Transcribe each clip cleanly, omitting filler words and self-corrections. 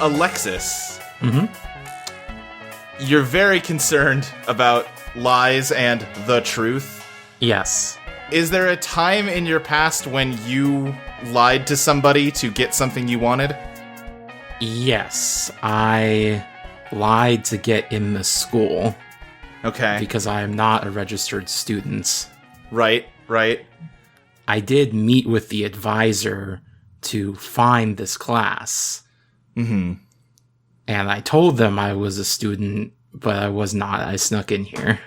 Alexis, you're very concerned about lies and the truth. Yes. Is there a time in your past when you lied to somebody to get something you wanted? Yes, I lied to get in the school. Okay. Because I am not a registered student. Right. I did meet with the advisor to find this class. Mm-hmm. And I told them I was a student, but I was not. I snuck in here.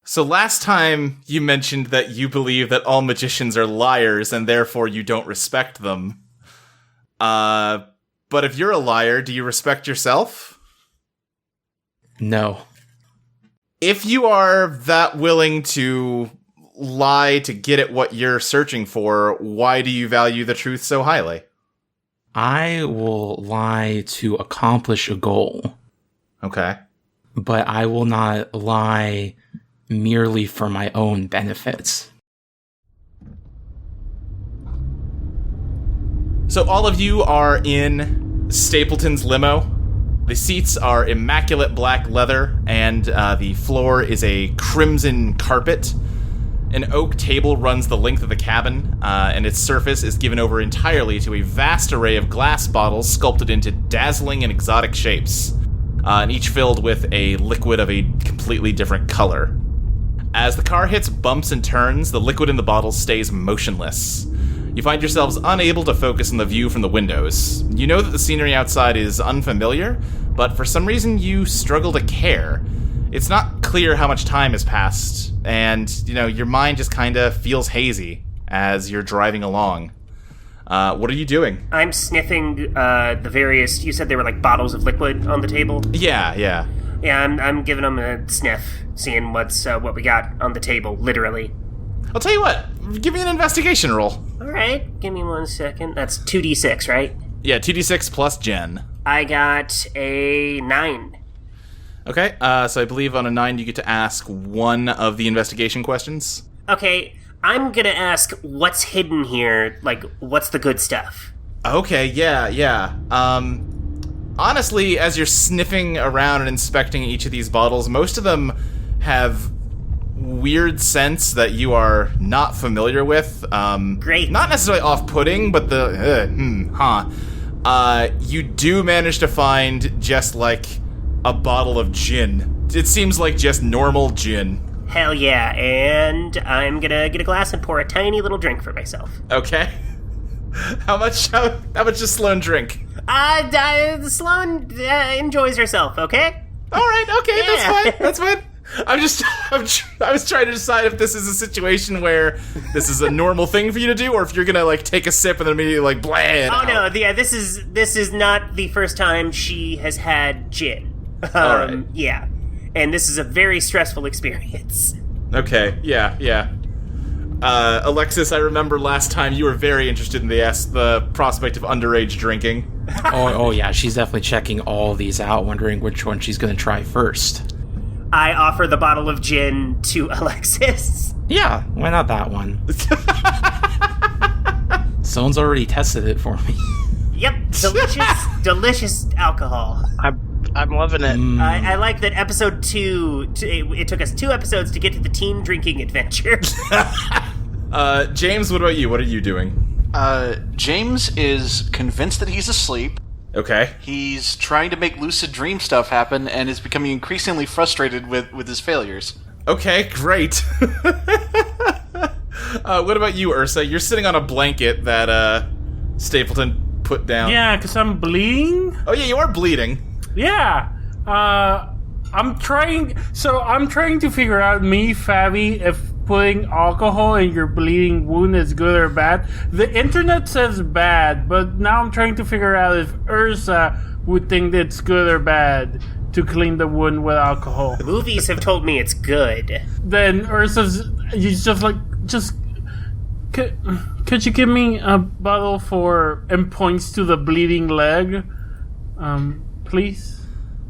So last time you mentioned that you believe that all magicians are liars and therefore you don't respect them. But if you're a liar, do you respect yourself? No. If you are that willing to lie to get at what you're searching for, why do you value the truth so highly? I will lie to accomplish a goal. Okay. But I will not lie merely for my own benefits. So all of you are in Stapleton's limo. The seats are immaculate black leather, and the floor is a crimson carpet. An oak table runs the length of the cabin, and its surface is given over entirely to a vast array of glass bottles sculpted into dazzling and exotic shapes, and each filled with a liquid of a completely different color. As the car hits bumps and turns, the liquid in the bottles stays motionless. You find yourselves unable to focus on the view from the windows. You know that the scenery outside is unfamiliar, but for some reason you struggle to care. It's not clear how much time has passed, and, your mind just kind of feels hazy as you're driving along. What are you doing? I'm sniffing the various, you said there were like bottles of liquid on the table? Yeah. Yeah, I'm giving them a sniff, seeing what we got on the table, literally. I'll tell you what, give me an investigation roll. Alright, give me 1 second. That's 2d6, right? Yeah, 2d6 plus Jen. I got a 9. Okay, so I believe on a 9 you get to ask one of the investigation questions. Okay, I'm gonna ask what's hidden here, like, what's the good stuff? Okay, yeah. Honestly, as you're sniffing around and inspecting each of these bottles, most of them have weird scents that you are not familiar with. Great. Not necessarily off-putting, but you do manage to find just, like, a bottle of gin. It seems like just normal gin. Hell yeah, and I'm gonna get a glass and pour a tiny little drink for myself. Okay. How much does Sloane drink? Sloane enjoys herself, okay? Alright, okay, Yeah. that's fine. I was trying to decide if this is a situation where this is a normal thing for you to do, or if you're gonna, like, take a sip and then immediately, like, bland. Oh, no, yeah, this is not the first time she has had gin. Alright. Yeah. And this is a very stressful experience. Okay, yeah. Alexis, I remember last time you were very interested in the prospect of underage drinking. Oh yeah, she's definitely checking all these out, wondering which one she's going to try first. I offer the bottle of gin to Alexis. Yeah, why not that one? Someone's already tested it for me. Yep, delicious alcohol. I'm loving it. I like that episode 2, it took us 2 episodes to get to the teen drinking adventure. James, what about you? What are you doing? James is convinced that he's asleep. Okay. He's trying to make lucid dream stuff happen and is becoming increasingly frustrated with his failures. Okay, great. What about you, Ursa? You're sitting on a blanket that Stapleton put down. Yeah, because I'm bleeding. Oh yeah, you are bleeding. Yeah. I'm trying to figure out, me, Fabby, if putting alcohol in your bleeding wound is good or bad. The internet says bad, but now I'm trying to figure out if Ursa would think that it's good or bad to clean the wound with alcohol. Movies have told me it's good. Then Ursa's he's just like, could you give me a bottle and points to the bleeding leg, please?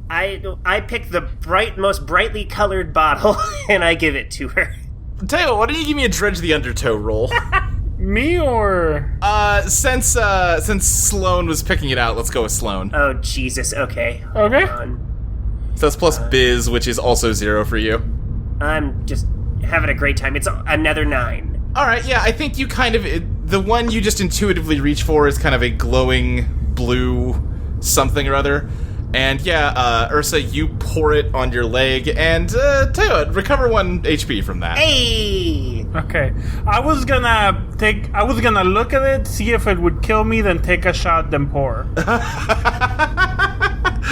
I pick the most brightly colored bottle and I give it to her. Tell you what, why don't you give me a Dredge the Undertow roll? Me or? Since Sloane was picking it out, let's go with Sloane. Oh, Jesus, okay. Okay. Hold on. So that's plus Biz, which is also 0 for you. I'm just having a great time. It's another 9. Alright, yeah, I think you the one you just intuitively reach for is kind of a glowing blue something or other. And yeah, Ursa, you pour it on your leg, and tell you what, recover 1 HP from that. Hey! Okay. I was gonna look at it, see if it would kill me, then take a shot, then pour.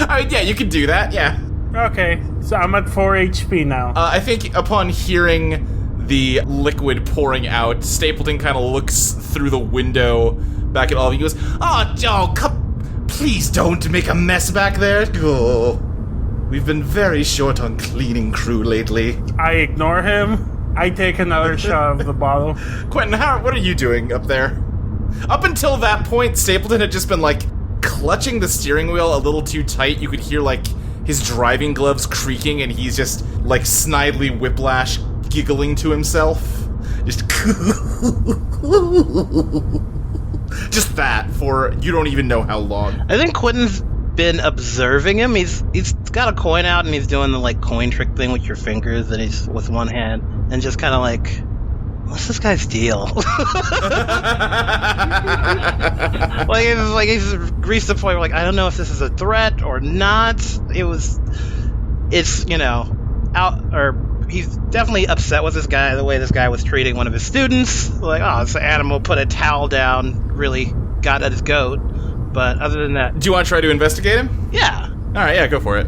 I mean, yeah, you can do that, yeah. Okay, so I'm at 4 HP now. I think upon hearing the liquid pouring out, Stapleton kind of looks through the window back at all of you and goes, Oh, come... Please don't make a mess back there. Oh, we've been very short on cleaning crew lately. I ignore him. I take another shot of the bottle. Quentin, what are you doing up there? Up until that point, Stapleton had just been, like, clutching the steering wheel a little too tight. You could hear, like, his driving gloves creaking, and he's just, like, snidely whiplash giggling to himself. Just... Just that for you don't even know how long. I think Quentin's been observing him. He's got a coin out and he's doing the like coin trick thing with your fingers, and he's with one hand and just kind of like, what's this guy's deal? He's reached the point where like I don't know if this is a threat or not. He's definitely upset with this guy, the way this guy was treating one of his students. Like, this animal put a towel down, really got at his goat. But other than that... Do you want to try to investigate him? Yeah. Alright, yeah, go for it.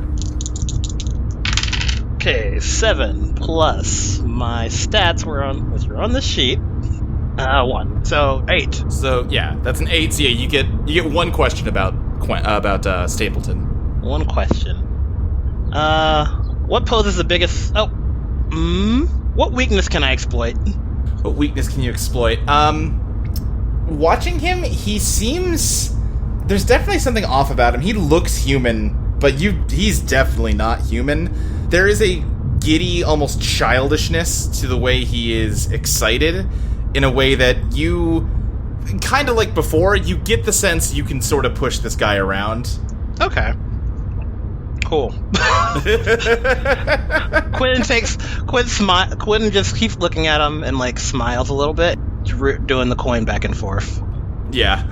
Okay, 7 plus my stats which are on the sheet. 1. So, 8. So, yeah, that's an 8. So, yeah, you get one question about Stapleton. One question. What poses the biggest... what weakness can I exploit? What weakness can you exploit? Watching him, he seems... There's definitely something off about him. He looks human, but he's definitely not human. There is a giddy, almost childishness to the way he is excited, in a way that you... Kind of like before, you get the sense you can sort of push this guy around. Okay. Cool. Quentin just keeps looking at him and like smiles a little bit, doing the coin back and forth. Yeah.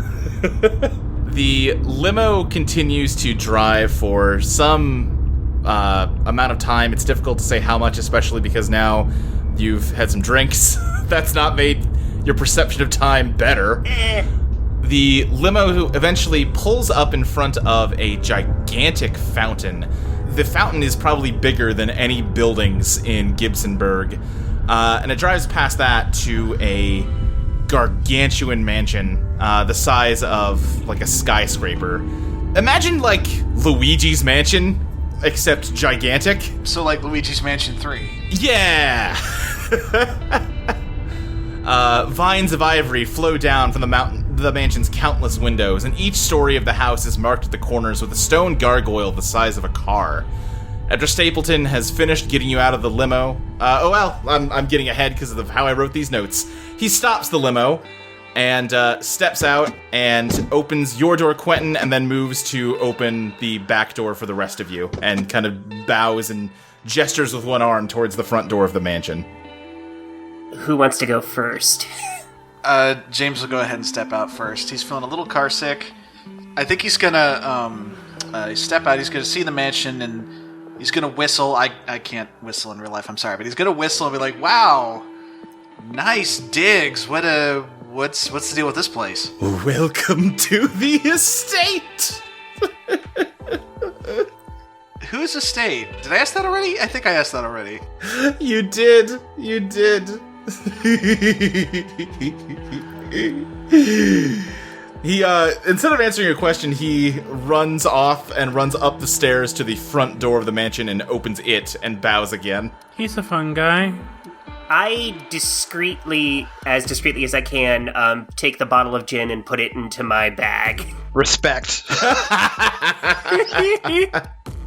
The limo continues to drive for some amount of time. It's difficult to say how much, especially because now you've had some drinks. That's not made your perception of time better. The limo eventually pulls up in front of a gigantic fountain. The fountain is probably bigger than any buildings in Gibsonburg. And it drives past that to a gargantuan mansion, the size of, like, a skyscraper. Imagine, like, Luigi's Mansion, except gigantic. So, like Luigi's Mansion 3. Yeah! Vines of ivory flow down from the mansion's countless windows, and each story of the house is marked at the corners with a stone gargoyle the size of a car. After Stapleton has finished getting you out of the limo... I'm getting ahead because of how I wrote these notes. He stops the limo and steps out and opens your door, Quentin, and then moves to open the back door for the rest of you, and kind of bows and gestures with one arm towards the front door of the mansion. Who wants to go first? James will go ahead and step out first. He's feeling a little car sick. I think he's gonna step out. He's gonna see the mansion and he's gonna whistle. I can't whistle in real life. I'm sorry, but he's gonna whistle and be like, "Wow, nice digs. What's the deal with this place?" Welcome to the estate. Whose estate? Did I ask that already? I think I asked that already. You did. He, instead of answering your question, he runs off and runs up the stairs to the front door of the mansion and opens it and bows again. He's a fun guy. I discreetly as I can, take the bottle of gin and put it into my bag. Respect.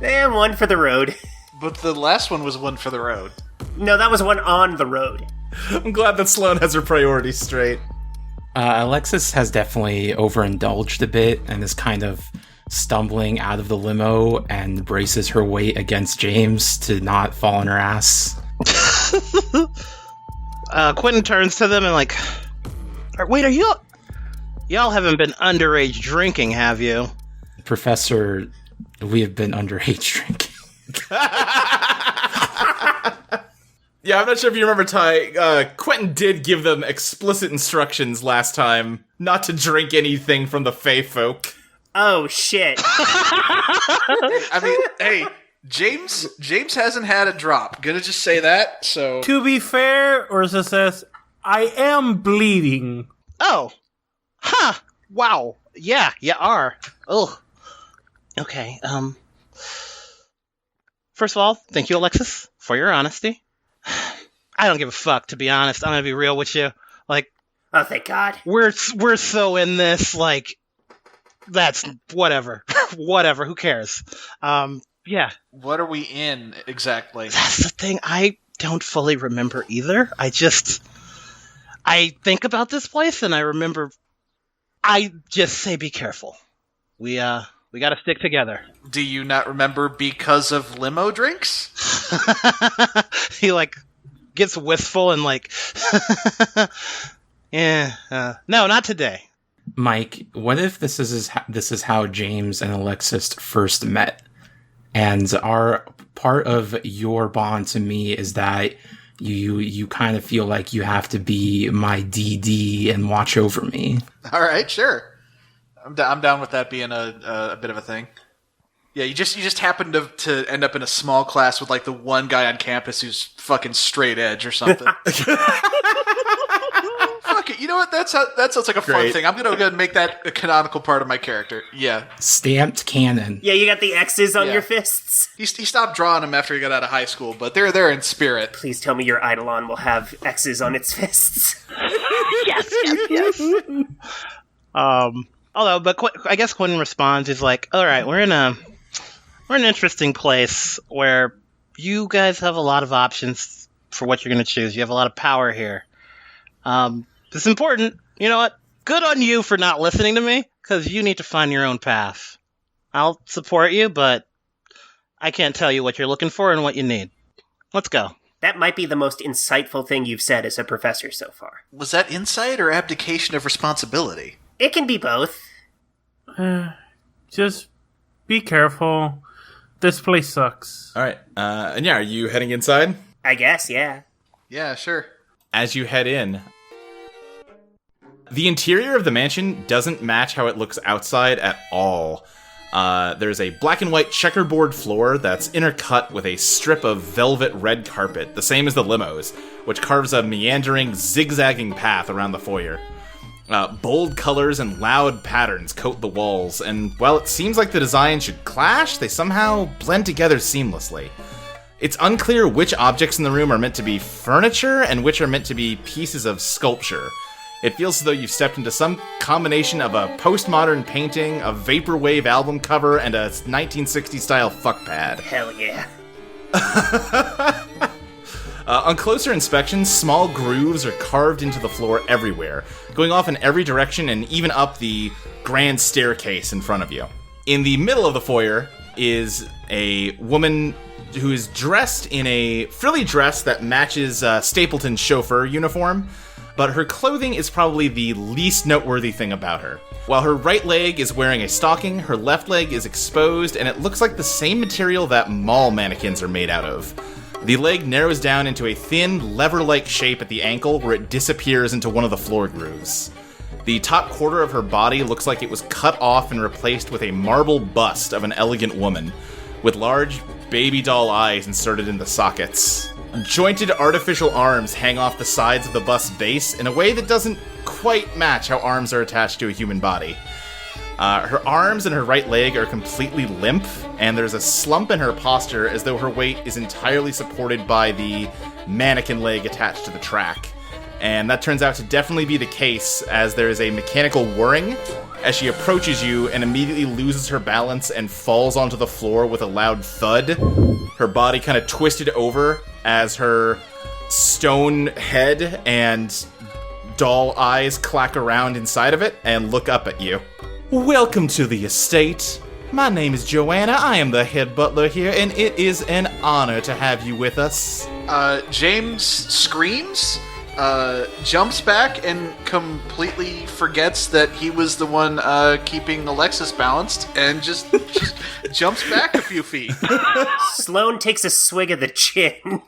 And one for the road. But the last one was one for the road. No, that was one on the road. I'm glad that Sloane has her priorities straight. Alexis has definitely overindulged a bit and is kind of stumbling out of the limo and braces her weight against James to not fall on her ass. Quentin turns to them and like, wait, are you... Y'all haven't been underage drinking, have you? Professor, we have been underage drinking. Yeah, I'm not sure if you remember, Ty. Quentin did give them explicit instructions last time not to drink anything from the Fae folk. Oh, shit. I mean, hey, James hasn't had a drop. Gonna just say that, so... To be fair, Ursa says, I am bleeding. Oh. Huh. Wow. Yeah, you are. Ugh. Okay, First of all, thank you, Alexis, for your honesty. I don't give a fuck, to be honest. I'm gonna be real with you. Like... Oh, thank God. We're so in this, like... That's... Whatever. Whatever, who cares? Yeah. What are we in, exactly? That's the thing. I don't fully remember either. I think about this place and I remember... I just say be careful. We gotta stick together. Do you not remember because of limo drinks? He, like, gets wistful and, like... Yeah, no, not today. Mike, what if this is how James and Alexis first met? And part of your bond to me is that you kind of feel like you have to be my DD and watch over me. All right, sure. I'm down with that being a bit of a thing. Yeah, you just happen to end up in a small class with like the one guy on campus who's fucking straight edge or something. Fuck it, you know what? That sounds like a fun thing. I'm gonna go ahead and make that a canonical part of my character. Yeah, stamped canon. Yeah, you got the X's on your fists. He stopped drawing them after he got out of high school, but they're there in spirit. Please tell me your Eidolon will have X's on its fists. Yes. Although, I guess Quentin responds. He's like, "All right, we're in an interesting place where you guys have a lot of options for what you're going to choose. You have a lot of power here. It's important. You know what? Good on you for not listening to me, because you need to find your own path. I'll support you, but I can't tell you what you're looking for and what you need. Let's go." That might be the most insightful thing you've said as a professor so far. Was that insight or abdication of responsibility? It can be both. Just be careful. This place sucks. All right. And yeah, are you heading inside? I guess, yeah. Yeah, sure. As you head in, the interior of the mansion doesn't match how it looks outside at all. There's a black and white checkerboard floor that's intercut with a strip of velvet red carpet, the same as the limos, which carves a meandering, zigzagging path around the foyer. Bold colors and loud patterns coat the walls, and while it seems like the design should clash, they somehow blend together seamlessly. It's unclear which objects in the room are meant to be furniture and which are meant to be pieces of sculpture. It feels as though you've stepped into some combination of a postmodern painting, a vaporwave album cover, and a 1960s-style fuckpad. Hell yeah. On closer inspection, small grooves are carved into the floor everywhere, going off in every direction and even up the grand staircase in front of you. In the middle of the foyer is a woman who is dressed in a frilly dress that matches Stapleton's chauffeur uniform, but her clothing is probably the least noteworthy thing about her. While her right leg is wearing a stocking, her left leg is exposed, and it looks like the same material that mall mannequins are made out of. The leg narrows down into a thin, lever-like shape at the ankle where it disappears into one of the floor grooves. The top quarter of her body looks like it was cut off and replaced with a marble bust of an elegant woman, with large baby doll eyes inserted in the sockets. Jointed artificial arms hang off the sides of the bust's base in a way that doesn't quite match how arms are attached to a human body. Her arms and her right leg are completely limp, and there's a slump in her posture as though her weight is entirely supported by the mannequin leg attached to the track. And that turns out to definitely be the case, as there is a mechanical whirring as she approaches you and immediately loses her balance and falls onto the floor with a loud thud. Her body kind of twisted over as her stone head and doll eyes clack around inside of it and look up at you. Welcome to the estate. My name is Joanna. I am the head butler here, and it is an honor to have you with us. James screams, jumps back, and completely forgets that he was the one keeping Alexis balanced, and just jumps back a few feet. Sloane takes a swig of the gin.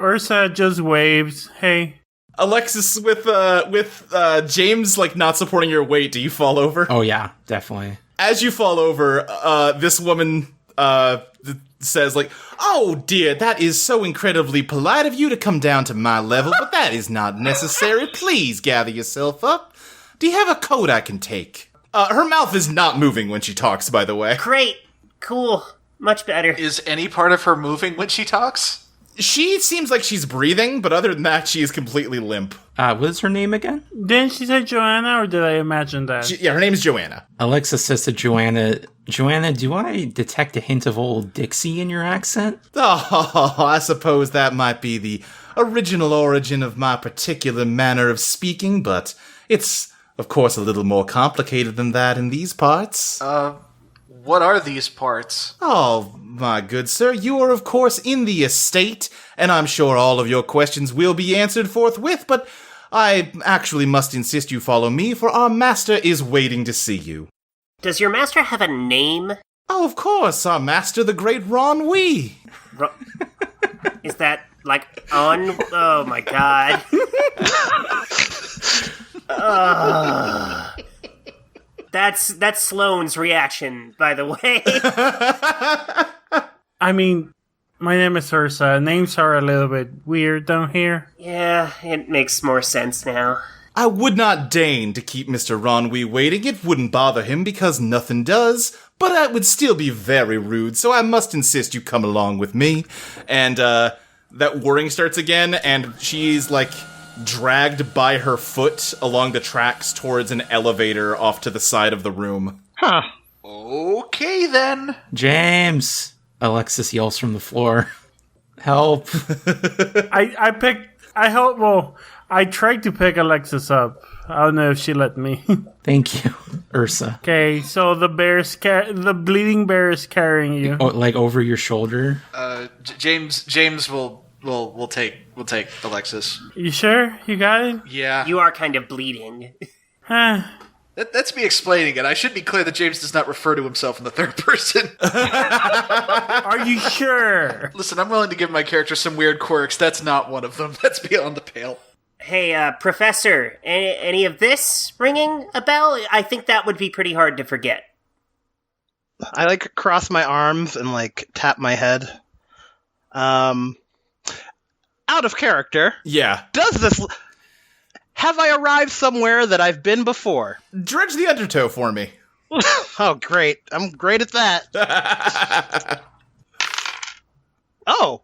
Ursa just waves. Hey. Alexis, with James not supporting your weight, do you fall over? Oh yeah, definitely. As you fall over, this woman says "Oh dear, that is so incredibly polite of you to come down to my level, but that is not necessary. Please gather yourself up. Do you have a coat I can take?" Her mouth is not moving when she talks, by the way. Great. Cool. Much better. Is any part of her moving when she talks? She seems like she's breathing, but other than that, she is completely limp. What is her name again? Didn't she say Joanna, or did I imagine that? Her name is Joanna. Alexis says to Joanna, Joanna, do I detect a hint of old Dixie in your accent? Oh, I suppose that might be the original origin of my particular manner of speaking, but it's, of course, a little more complicated than that in these parts. What are these parts? Oh, my good sir, you are, of course, in the estate, and I'm sure all of your questions will be answered forthwith, but I actually must insist you follow me, for our master is waiting to see you. Does your master have a name? Oh, of course, our master, the great Ron Wee. Is that, on? Oh, my God. That's Sloane's reaction, by the way. I mean, my name is Ursa. Names are a little bit weird down here. Yeah, it makes more sense now. I would not deign to keep Mr. Ron Wee waiting. It wouldn't bother him because nothing does, but that would still be very rude, so I must insist you come along with me. And, that whirring starts again, and she's, dragged by her foot along the tracks towards an elevator off to the side of the room. Huh. Okay, then. James! Alexis yells from the floor. Help. I tried to pick Alexis up. I don't know if she let me. Thank you, Ursa. Okay, so the bleeding bear is carrying you. Oh, over your shoulder? James will take Alexis. You sure? You got it? Yeah. You are kind of bleeding. Huh. That's me explaining it. I should be clear that James does not refer to himself in the third person. Are you sure? Listen, I'm willing to give my character some weird quirks. That's not one of them. That's beyond the pale. Hey, Professor, any of this ringing a bell? I think that would be pretty hard to forget. I cross my arms and tap my head. Out of character. Yeah. Have I arrived somewhere that I've been before? Dredge the undertow for me. Oh, great. I'm great at that. Oh.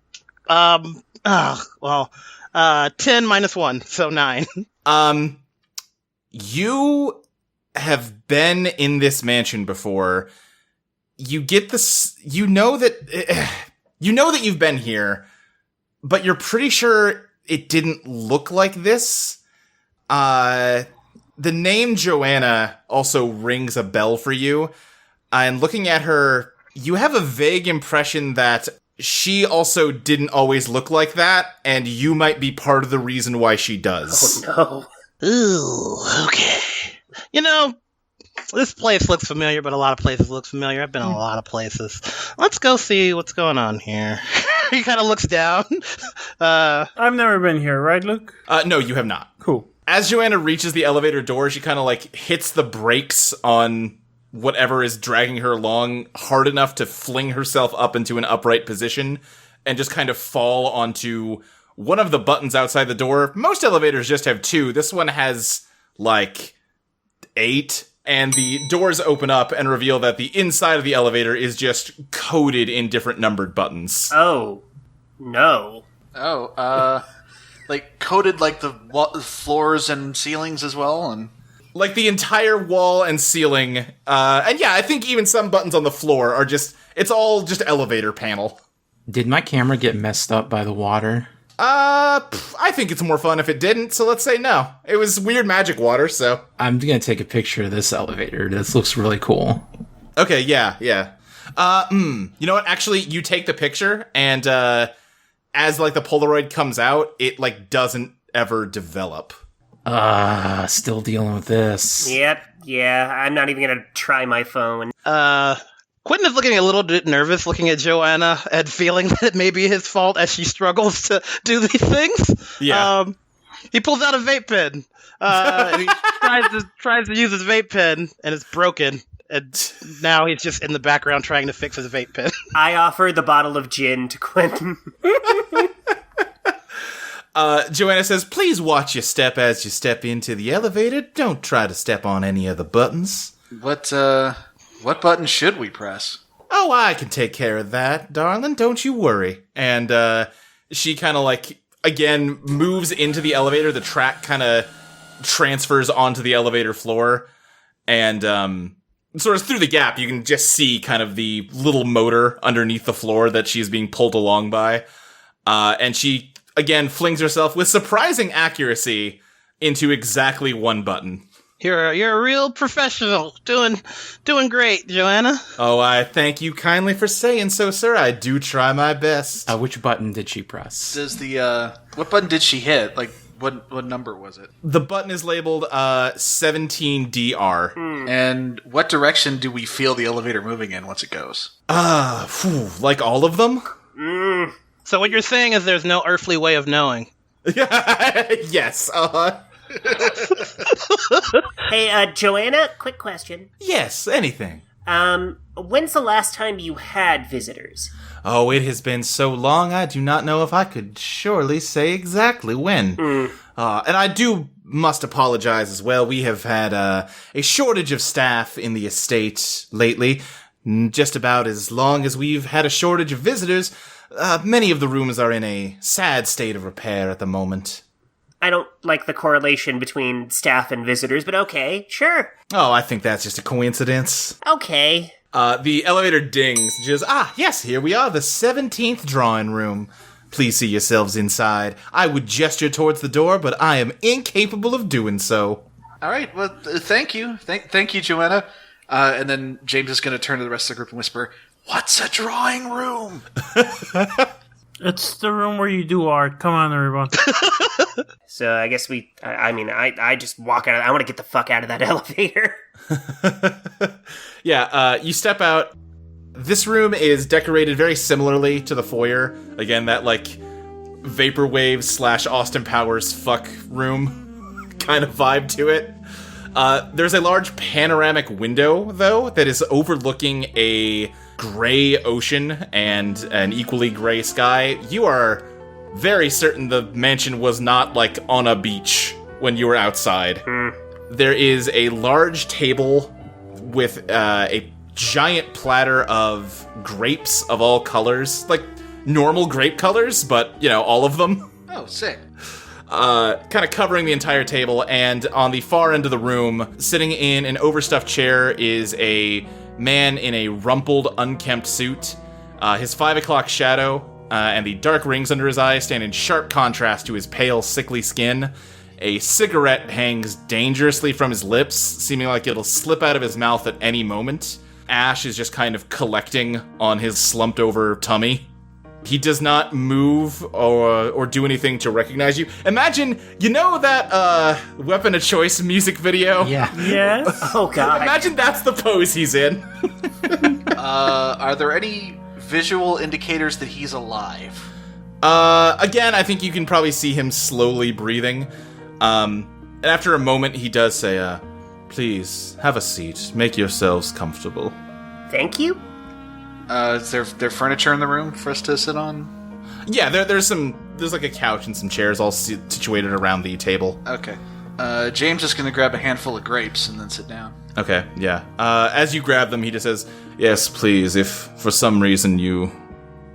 10 minus 1, so 9. You have been in this mansion before. You get this, you know that you've been here, but you're pretty sure it didn't look like this. The name Joanna also rings a bell for you. And looking at her, you have a vague impression that she also didn't always look like that, and you might be part of the reason why she does. Oh, no. Ooh, okay. This place looks familiar, but a lot of places look familiar. I've been in a lot of places. Let's go see what's going on here. He kind of looks down. I've never been here, right, Luke? No, you have not. Cool. As Joanna reaches the elevator door, she kind of hits the brakes on whatever is dragging her along hard enough to fling herself up into an upright position and just kind of fall onto one of the buttons outside the door. Most elevators just have 2. This one has 8, and the doors open up and reveal that the inside of the elevator is just coated in different numbered buttons. Oh, no. Oh, like coated like the floors and ceilings as well, and Like the entire wall and ceiling, and yeah, I think even some buttons on the floor are it's all just elevator panel. Did my camera get messed up by the water? I think it's more fun if it didn't, so let's say no. It was weird magic water, so. I'm gonna take a picture of this elevator. This looks really cool. Okay, yeah. You know what? Actually, you take the picture, and, as, like, the Polaroid comes out, it, like, doesn't ever develop. Still dealing with this. Yep, yeah, I'm not even gonna try my phone. Quentin is looking a little bit nervous, looking at Joanna and feeling that it may be his fault as she struggles to do these things. Yeah. He pulls out a vape pen. And he tries to use his vape pen, and it's broken. And now he's just in the background trying to fix his vape pen. I offer the bottle of gin to Quentin. Joanna says, please watch your step as you step into the elevator. Don't try to step on any of the buttons. What button should we press? Oh, I can take care of that, darling. Don't you worry. And she kind of like, again, moves into the elevator. The track kind of transfers onto the elevator floor. And sort of through the gap, you can just see kind of the little motor underneath the floor that she's being pulled along by. And she, again, flings herself with surprising accuracy into exactly one button. You're a real professional. Doing great, Joanna. Oh, I thank you kindly for saying so, sir. I do try my best. Which button did she press? Does what button did she hit? Like, what number was it? The button is labeled 17DR. And what direction do we feel the elevator moving in once it goes? Like all of them? So what you're saying is there's no earthly way of knowing. Yes, Hey, Joanna, quick question. Yes, anything. When's the last time you had visitors? Oh, it has been so long, I do not know if I could surely say exactly when. And I must apologize as well. We have had a shortage of staff in the estate lately. Just about as long as we've had a shortage of visitors. Many of the rooms are in a sad state of repair at the moment. I don't like the correlation between staff and visitors, but okay, sure. Oh, I think that's just a coincidence. Okay. The elevator dings. Just, yes, here we are, the 17th drawing room. Please see yourselves inside. I would gesture towards the door, but I am incapable of doing so. All right, well, thank you. Thank you, Joanna. And then James is going to turn to the rest of the group and whisper, "What's a drawing room?" It's the room where you do art. Come on, everyone. So I guess I just walk out. I want to get the fuck out of that elevator. Yeah, you step out. This room is decorated very similarly to the foyer. Again, that, like, Vaporwave / Austin Powers fuck room kind of vibe to it. There's a large panoramic window, though, that is overlooking a gray ocean and an equally gray sky. You are very certain the mansion was not, like, on a beach when you were outside. There is a large table with a giant platter of grapes of all colors. Like, normal grape colors, but, you know, all of them. Oh, sick. Kind of covering the entire table, and on the far end of the room, sitting in an overstuffed chair, is a man in a rumpled, unkempt suit. His 5 o'clock shadow and the dark rings under his eyes stand in sharp contrast to his pale, sickly skin. A cigarette hangs dangerously from his lips, seeming like it'll slip out of his mouth at any moment. Ash is just kind of collecting on his slumped-over tummy. He does not move or do anything to recognize you. Imagine, you know that Weapon of Choice music video? Yeah. Yes. Oh, God. Imagine that's the pose he's in. Are there any visual indicators that he's alive? Again, I think you can probably see him slowly breathing. And after a moment, he does say, please, have a seat. Make yourselves comfortable. Thank you. Is there furniture in the room for us to sit on? Yeah, there's like a couch and some chairs all situated around the table. Okay. James is going to grab a handful of grapes and then sit down. Okay, yeah. As you grab them, he just says, yes, please, if for some reason you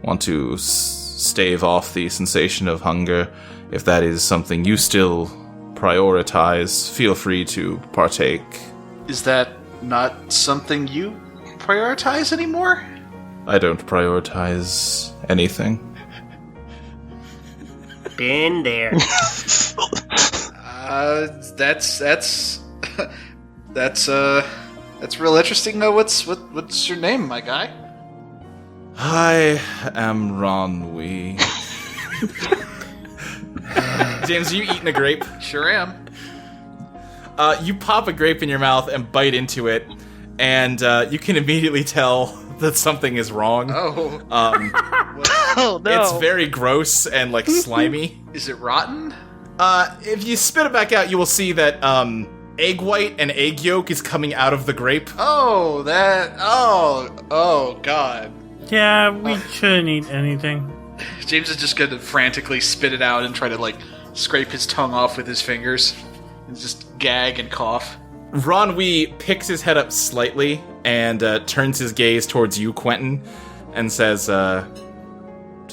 want to stave off the sensation of hunger, if that is something you still prioritize, feel free to partake. Is that not something you prioritize anymore? I don't prioritize anything. Been there. That's real interesting. What's your name, my guy? I am Ron Wee. James, are you eating a grape? Sure am. You pop a grape in your mouth and bite into it, and you can immediately tell that something is wrong. Oh. Oh no! It's very gross and like slimy. Is it rotten? If you spit it back out, you will see that egg white and egg yolk is coming out of the grape. Oh, God. Yeah, we shouldn't eat anything. James is just gonna frantically spit it out and try to, like, scrape his tongue off with his fingers. And just gag and cough. Ron Wee picks his head up slightly and turns his gaze towards you, Quentin, and says, to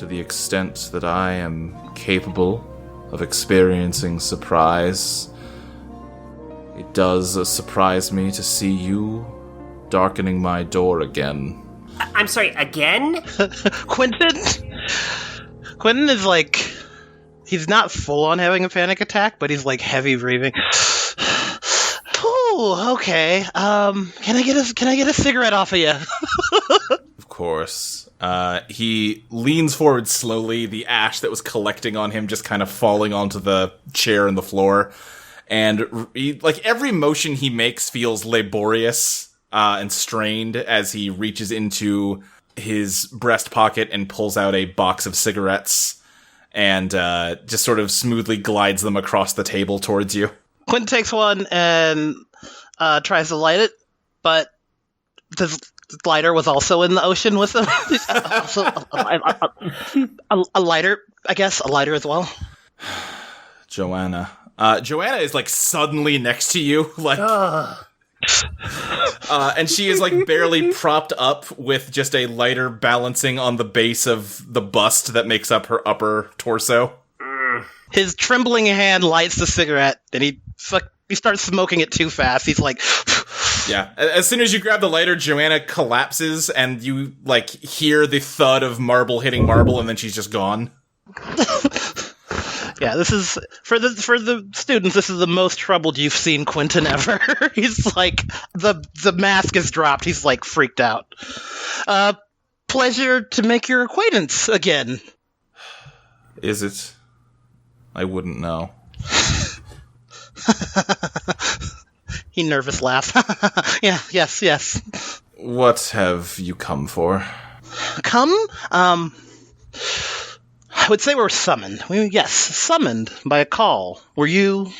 the extent that I am capable of experiencing surprise, it does surprise me to see you darkening my door again. I'm sorry, again? Quentin is like, he's not full on having a panic attack, but he's like heavy breathing. Oh, okay. Can I get a cigarette off of you? Of course. He leans forward slowly, the ash that was collecting on him just kind of falling onto the chair and the floor. And like every motion he makes feels laborious and strained as he reaches into his breast pocket and pulls out a box of cigarettes and just sort of smoothly glides them across the table towards you. Quentin takes one and tries to light it, but the lighter was also in the ocean with him. Also, a lighter, I guess, a lighter as well. Joanna is like suddenly next to you, like, and she is like barely propped up with just a lighter balancing on the base of the bust that makes up her upper torso. His trembling hand lights the cigarette, and he starts smoking it too fast. He's like, yeah. As soon as you grab the lighter, Joanna collapses, and you like hear the thud of marble hitting marble, and then she's just gone. Yeah, this is for the students. This is the most troubled you've seen Quentin ever. He's like the mask is dropped. He's like freaked out. Pleasure to make your acquaintance again. Is it? I wouldn't know. He nervous laughs. Yeah, yes. What have you come for? Come? I would say we're summoned. Summoned by a call. Were you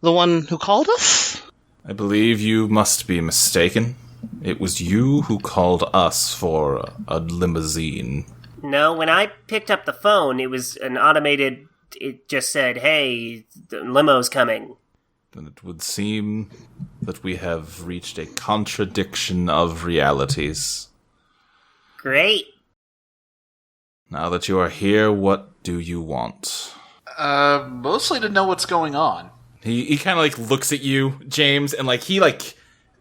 the one who called us? I believe you must be mistaken. It was you who called us for a limousine. No, when I picked up the phone, it was an automated... It just said, hey, the limo's coming. Then it would seem that we have reached a contradiction of realities. Great. Now that you are here, what do you want? Mostly to know what's going on. He kind of like looks at you, James, and like he like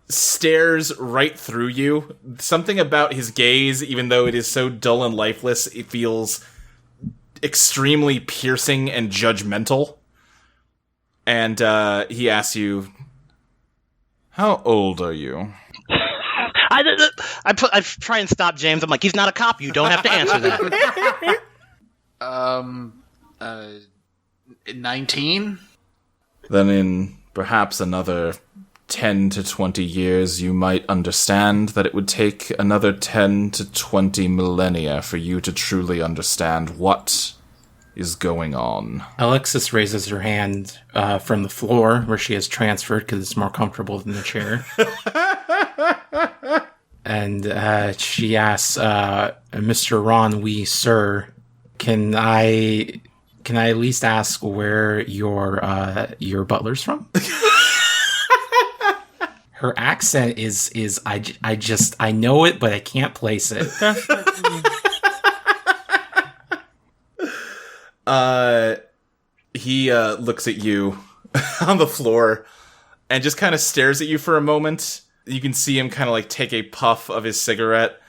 stares right through you. Something about his gaze, even though it is so dull and lifeless, it feels extremely piercing and judgmental. And he asks you, how old are you? I try and stop James. I'm like, he's not a cop. You don't have to answer that. 19? Then in perhaps another 10 to 20 years, you might understand that it would take another 10 to 20 millennia for you to truly understand what is going on. Alexis raises her hand from the floor where she has transferred because it's more comfortable than the chair. And she asks, Mr. Ron Wee, sir, can I at least ask where your butler's from? Her accent is I know it, but I can't place it. He looks at you on the floor and just kind of stares at you for a moment. You can see him kind of like take a puff of his cigarette,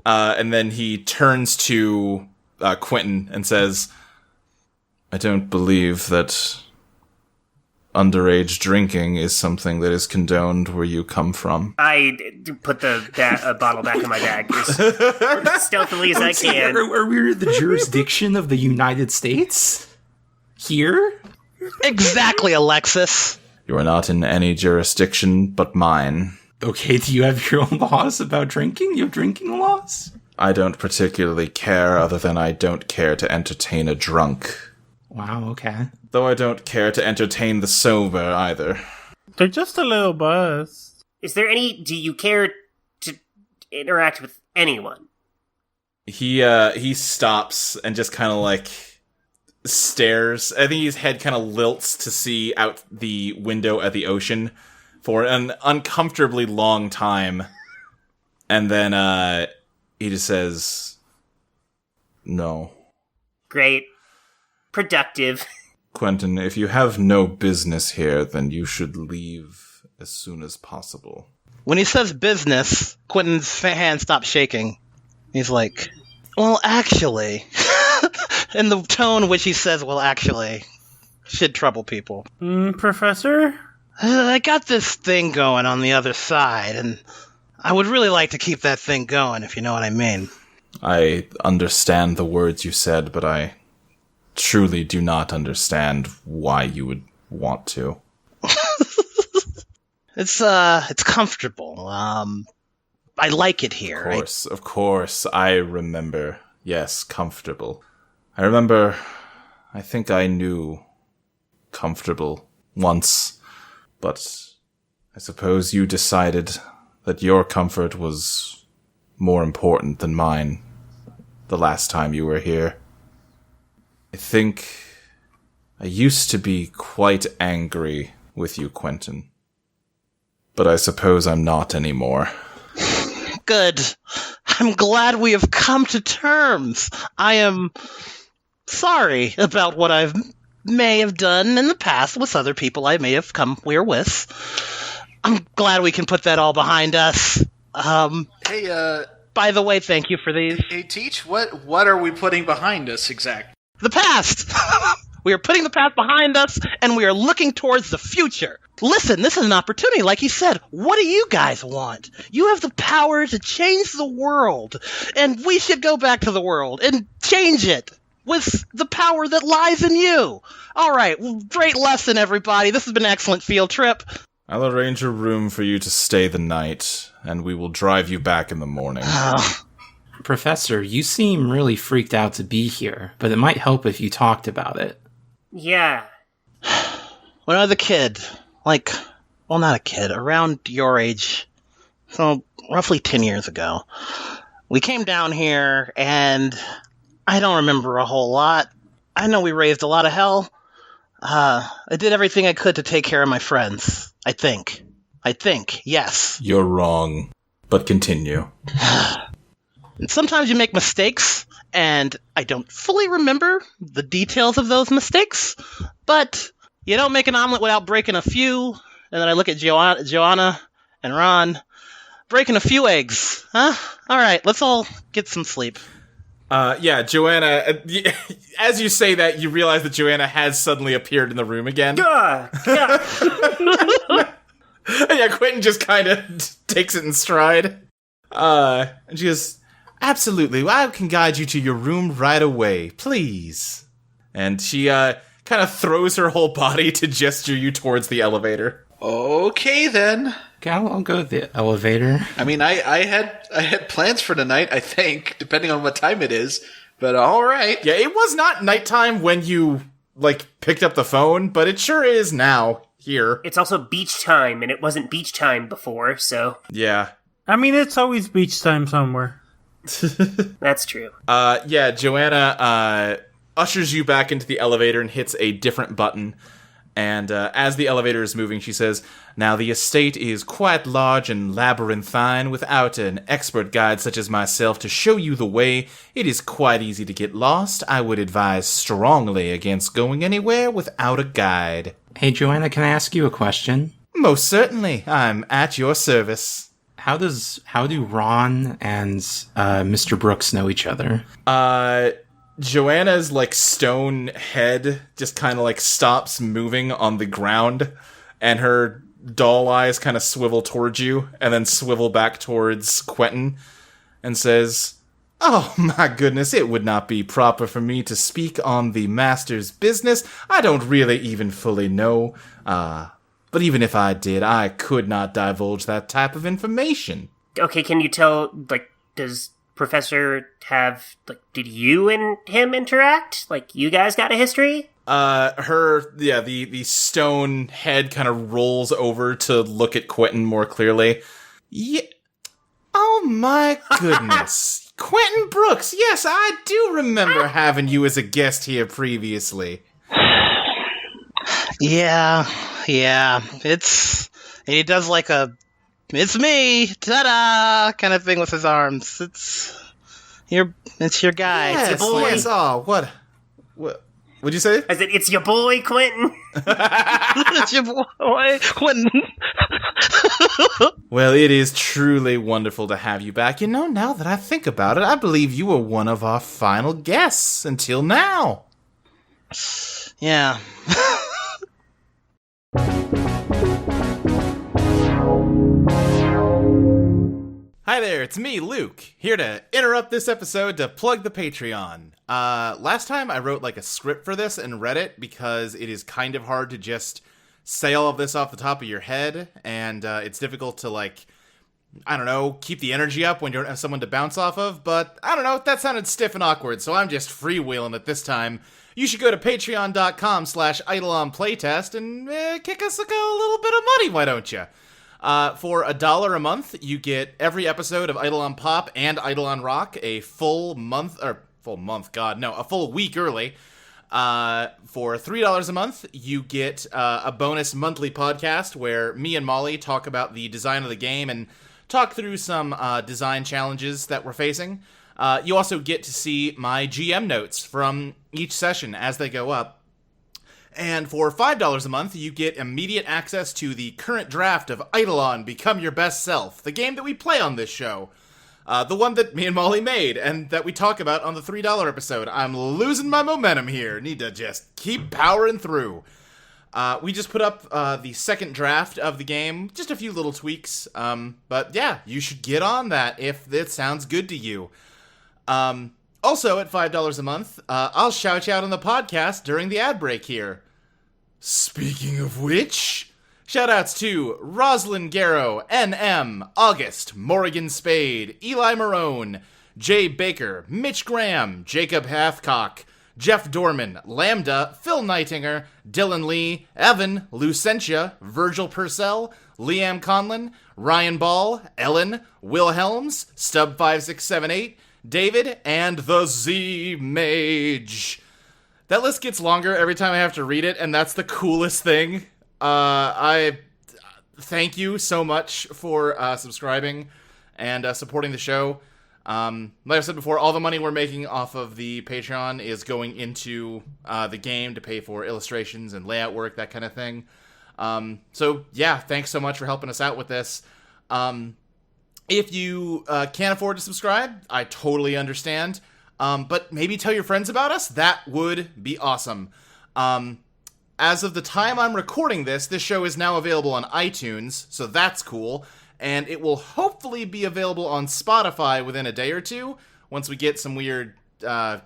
and then he turns to Quentin and says, I don't believe that underage drinking is something that is condoned where you come from. I put the bottle back in my bag as stealthily as I can. Are we the jurisdiction of the United States? Here? Exactly, Alexis. You are not in any jurisdiction but mine. Okay, do you have your own laws about drinking? You have drinking laws? I don't particularly care, other than I don't care to entertain a drunk. Wow, okay. Though I don't care to entertain the sober either. They're just a little buzzed. Do you care to interact with anyone? He stops and just kind of like stares. I think his head kind of lilts to see out the window at the ocean for an uncomfortably long time. And then he just says, no. Great. Productive. Quentin, if you have no business here, then you should leave as soon as possible. When he says business, Quentin's hand stops shaking. He's like, well, actually. In the tone which he says, well, actually, should trouble people. Professor? I got this thing going on the other side, and I would really like to keep that thing going, if you know what I mean. I understand the words you said, but I truly do not understand why you would want to. It's comfortable. I like it here. Of course, I remember. Yes, comfortable. I think I knew comfortable once, but I suppose you decided that your comfort was more important than mine the last time you were here. I think I used to be quite angry with you, Quentin. But I suppose I'm not anymore. Good. I'm glad we have come to terms. I am sorry about what I may have done in the past with other people I may have come here with. I'm glad we can put that all behind us. Hey, by the way, thank you for these. Hey, Teach, what are we putting behind us exactly? The past! We are putting the past behind us, and we are looking towards the future. Listen, this is an opportunity, like he said. What do you guys want? You have the power to change the world, and we should go back to the world and change it with the power that lies in you. All right, well, great lesson, everybody. This has been an excellent field trip. I'll arrange a room for you to stay the night, and we will drive you back in the morning. Professor, you seem really freaked out to be here, but it might help if you talked about it. Yeah. When I was a kid, not a kid, around your age, so roughly 10 years ago, we came down here, and I don't remember a whole lot. I know we raised a lot of hell. I did everything I could to take care of my friends. I think, yes. You're wrong, but continue. And sometimes you make mistakes, and I don't fully remember the details of those mistakes, but you don't make an omelet without breaking a few. And then I look at Joanna and Ron, breaking a few eggs. Huh? All right, let's all get some sleep. Yeah, Joanna, as you say that, you realize that Joanna has suddenly appeared in the room again. Yeah. Yeah, Quentin just kind of takes it in stride. And she goes, absolutely, I can guide you to your room right away, please. And she kind of throws her whole body to gesture you towards the elevator. Okay, then. Okay, I'll go to the elevator. I mean, I had plans for tonight, I think, depending on what time it is. But all right. Yeah, it was not nighttime when you, picked up the phone, but it sure is now, here. It's also beach time, and it wasn't beach time before, so... Yeah. I mean, it's always beach time somewhere. That's true. Yeah, Joanna ushers you back into the elevator and hits a different button. And as the elevator is moving, she says, "Now the estate is quite large and labyrinthine. Without an expert guide such as myself to show you the way, it is quite easy to get lost. I would advise strongly against going anywhere without a guide." Hey, Joanna, can I ask you a question? "Most certainly. I'm at your service." How do Ron and Mr. Brooks know each other? Joanna's, like, stone head just kind of, like, stops moving on the ground, and her doll eyes kind of swivel towards you, and then swivel back towards Quentin, and says, "Oh, my goodness, it would not be proper for me to speak on the master's business. I don't really even fully know. But even if I did, I could not divulge that type of information." Okay, can you tell, like, does Professor have, like, did you and him interact? Like, you guys got a history? The stone head kind of rolls over to look at Quentin more clearly. Yeah. Oh my goodness. Quentin Brooks, yes, I do remember having you as a guest here previously. Yeah. He does like a "it's me, ta-da" kind of thing with his arms. It's your guy. Yes, It's your boy. yes. Oh, what? What'd you say? I said, it's your boy, Quentin. It's your boy, Quentin. Well, it is truly wonderful to have you back. You know, now that I think about it, I believe you were one of our final guests until now. Yeah. Hi there, it's me, Luke, here to interrupt this episode to plug the Patreon. Last time I wrote like a script for this and read it because it is kind of hard to just say all of this off the top of your head, and it's difficult to, like, I don't know, keep the energy up when you don't have someone to bounce off of, but I don't know, that sounded stiff and awkward, so I'm just freewheeling it this time. You should go to patreon.com/Eidolon Playtest and kick us a little bit of money, why don't you? For $1 a month, you get every episode of Eidolon Pop and Eidolon Rock a full week early. For $3 a month, you get a bonus monthly podcast where me and Molly talk about the design of the game and talk through some design challenges that we're facing. You also get to see my GM notes from each session as they go up. And for $5 a month, you get immediate access to the current draft of Eidolon Become Your Best Self, the game that we play on this show. The one that me and Molly made, and that we talk about on the $3 episode. I'm losing my momentum here. Need to just keep powering through. We just put up the second draft of the game. Just a few little tweaks. But yeah, you should get on that if it sounds good to you. Also, at $5 a month, I'll shout you out on the podcast during the ad break here. Speaking of which, shoutouts to Roslyn Garrow, NM, August, Morrigan Spade, Eli Marone, Jay Baker, Mitch Graham, Jacob Hathcock, Jeff Dorman, Lambda, Phil Nightinger, Dylan Lee, Evan, Lucentia, Virgil Purcell, Liam Conlon, Ryan Ball, Ellen, Will Helms, Stub5678, David, and the Z-Mage. That list gets longer every time I have to read it, and that's the coolest thing. I thank you so much for subscribing and supporting the show. Like I said before, all the money we're making off of the Patreon is going into the game to pay for illustrations and layout work, that kind of thing. So yeah, thanks so much for helping us out with this. If you can't afford to subscribe, I totally understand. But maybe tell your friends about us. That would be awesome. As of the time I'm recording this show is now available on iTunes, so that's cool. And it will hopefully be available on Spotify within a day or two, once we get some weird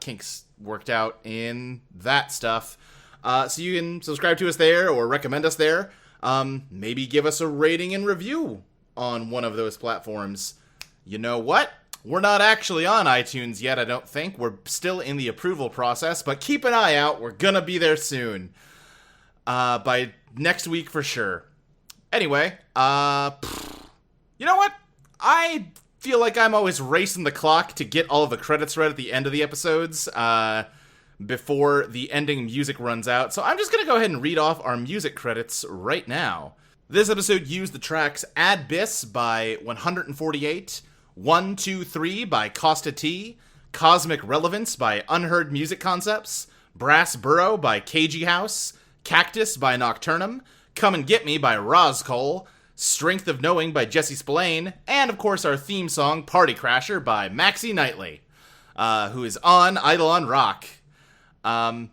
kinks worked out in that stuff. So you can subscribe to us there or recommend us there. Maybe give us a rating and review on one of those platforms. You know what? We're not actually on iTunes yet, I don't think. We're still in the approval process, but keep an eye out. We're gonna be there soon. By next week for sure. Anyway, you know what? I feel like I'm always racing the clock to get all of the credits read at the end of the episodes. before the ending music runs out, so I'm just going to go ahead and read off our music credits right now. This episode used the tracks Ad Bis by 148, 123 by Kosta T, Cosmic Relevance by Unheard Music Concepts, Brass Burrough by Cagey House, Cactus by Nctrnm, Come and Get Me by ROZKOL, Strength of Knowing by Jesse Spillane, and of course our theme song Party Crasher by Maxie Knightley, who is on Eidolon Rock. Yeah,